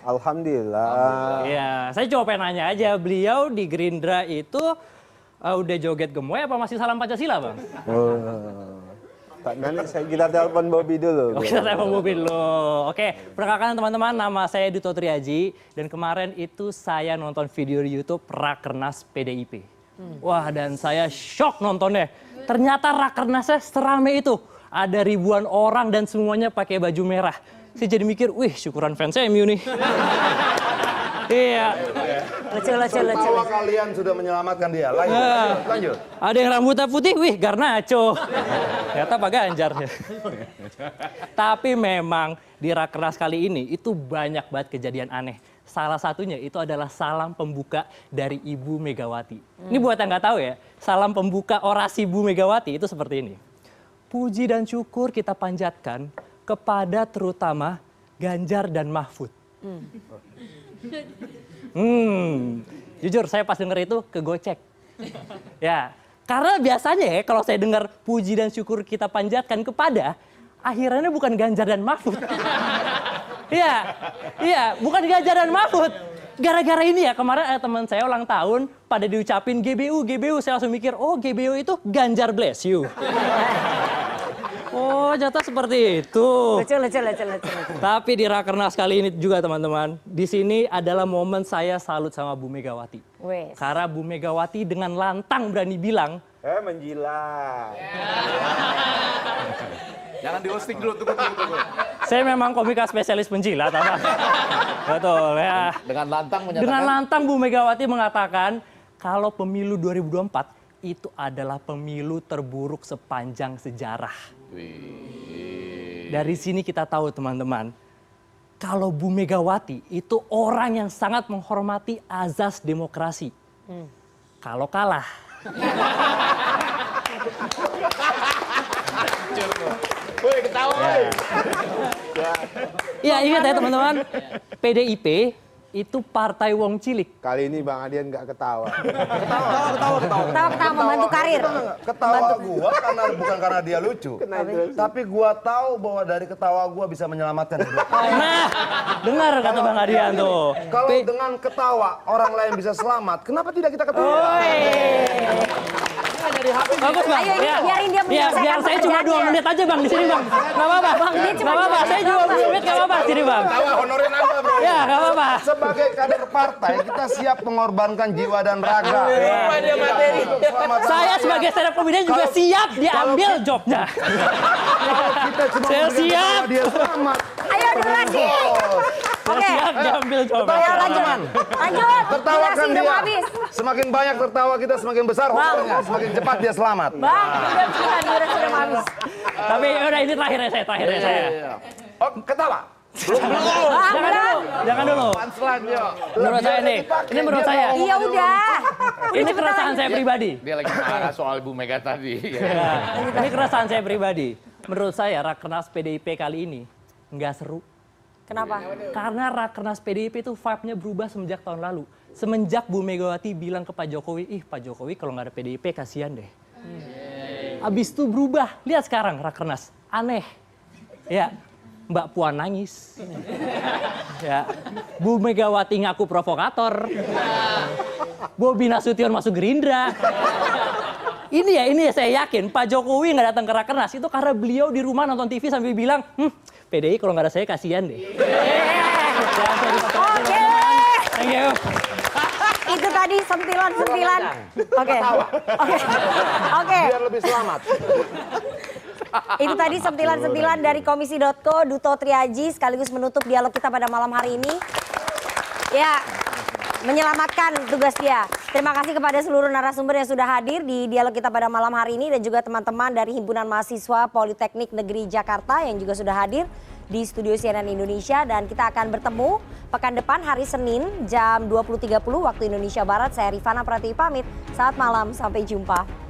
Alhamdulillah. Iya, saya cuma pengen nanya aja, beliau di Gerindra itu udah joget gemoy apa masih salam Pancasila, Bang? Nanti kita telepon Bobi dulu. Kita telepon Bobi dulu. Oke, perkenalkan teman-teman, nama saya Duto Triaji dan kemarin itu saya nonton video di YouTube Rakernas PDIP. Wah, dan saya shock nontonnya. Ternyata Rakernasnya serame itu. Ada ribuan orang dan semuanya pakai baju merah. Saya jadi mikir, wih syukuran fans MU nih. Iya. Lucu. Tertawa kalian sudah menyelamatkan dia. Lanjut. Ada yang rambutnya putih, wih Garnacho. Ternyata Pak Ganjar. Tapi memang di Rakernas kali ini itu banyak banget kejadian aneh. Salah satunya itu adalah salam pembuka dari Ibu Megawati. Ini buat yang nggak tahu ya, salam pembuka orasi Ibu Megawati itu seperti ini. Puji dan syukur kita panjatkan kepada terutama Ganjar dan Mahfud. Jujur saya pas denger itu kegocek. Ya, karena biasanya ya kalau saya dengar puji dan syukur kita panjatkan kepada, akhirannya bukan Ganjar dan Mahfud. Iya, bukan Ganjar dan Mahfud. Gara-gara ini ya kemarin teman saya ulang tahun pada diucapin GBU, saya langsung mikir, oh GBU itu Ganjar bless you. Oh, ternyata seperti itu. Lucu. Tapi di Rakernas kali ini juga teman-teman, di sini adalah momen saya salut sama Bu Megawati. Wes. Karena Bu Megawati dengan lantang berani bilang, menjilat. Jangan di hosting dulu, tunggu. saya memang komika spesialis penjilat. Betul ya. Dengan lantang menyatakan. Dengan lantang Bu Megawati mengatakan, kalau pemilu 2024 itu adalah pemilu terburuk sepanjang sejarah. Dari sini kita tahu teman-teman, kalau Bu Megawati itu orang yang sangat menghormati azas demokrasi. Kalau kalah. Ya ingat ya teman-teman, PDIP itu partai wong cilik. Kali ini Bang Adian nggak ketawa. Ketawa membantu karir. Ketawa gua bukan karena dia lucu. Tapi gua tahu bahwa dari ketawa gua bisa menyelamatkan hidup. Nah, dengar kata Bang Adian tuh. Kalau dengan ketawa orang lain bisa selamat, kenapa tidak kita ketawa? Bagus Bang. Ayo ini biarin dia menyelesaikan biar saya cuma 2 menit aja Bang di sini Bang. Enggak apa-apa. Enggak apa-apa. Saya cuma 2 menit enggak apa-apa sini Bang. Tawa honorin Anda, Bro. Ya, enggak apa-apa. Sebagai kader partai, kita siap mengorbankan jiwa dan raga. Saya sebagai stand up comedian juga siap diambil jobnya. Saya siap. Dia selamat. Ayo durasi. Oke. Siap diambil jobnya. Ayo lanjut. Tertawakan Durasi udah dia. mau habis. Semakin banyak tertawa kita, semakin besar honornya. Semakin cepat dia selamat. Bang, durasi udah mau habis. Tapi udah ini terakhirnya saya. Oh, ketawa. Jangan dulu. Menurut saya nih, ini menurut saya. Iya udah. Ini keresahan saya pribadi. Dia lagi marah soal Bu Mega tadi. Ini keresahan saya pribadi. Menurut saya Rakernas PDIP kali ini nggak seru. Kenapa? Karena Rakernas PDIP itu vibe-nya berubah semenjak tahun lalu. semenjak Bu Megawati bilang ke Pak Jokowi, ih Pak Jokowi kalau nggak ada PDIP kasihan deh. Abis itu berubah, lihat sekarang Rakernas, aneh. Ya, Mbak Puan nangis. Ya, Bu Megawati ngaku provokator. Bobi Nasution masuk Gerindra. Ini ya saya yakin Pak Jokowi nggak datang ke Rakernas itu karena beliau di rumah nonton TV sambil bilang, PDI kalau nggak ada saya kasihan deh. Oke. Thank you. Itu tadi sentilan-sentilan. Oke. Biar lebih selamat. Itu tadi sentilan-sentilan dari Komisi.co, Duto Triaji sekaligus menutup dialog kita pada malam hari ini. Ya, menyelamatkan tugas dia. Terima kasih kepada seluruh narasumber yang sudah hadir di dialog kita pada malam hari ini dan juga teman-teman dari Himpunan Mahasiswa Politeknik Negeri Jakarta yang juga sudah hadir di studio CNN Indonesia dan kita akan bertemu pekan depan hari Senin jam 20.30 waktu Indonesia Barat. Saya Rifana Pratiwi pamit. Selamat malam, sampai jumpa.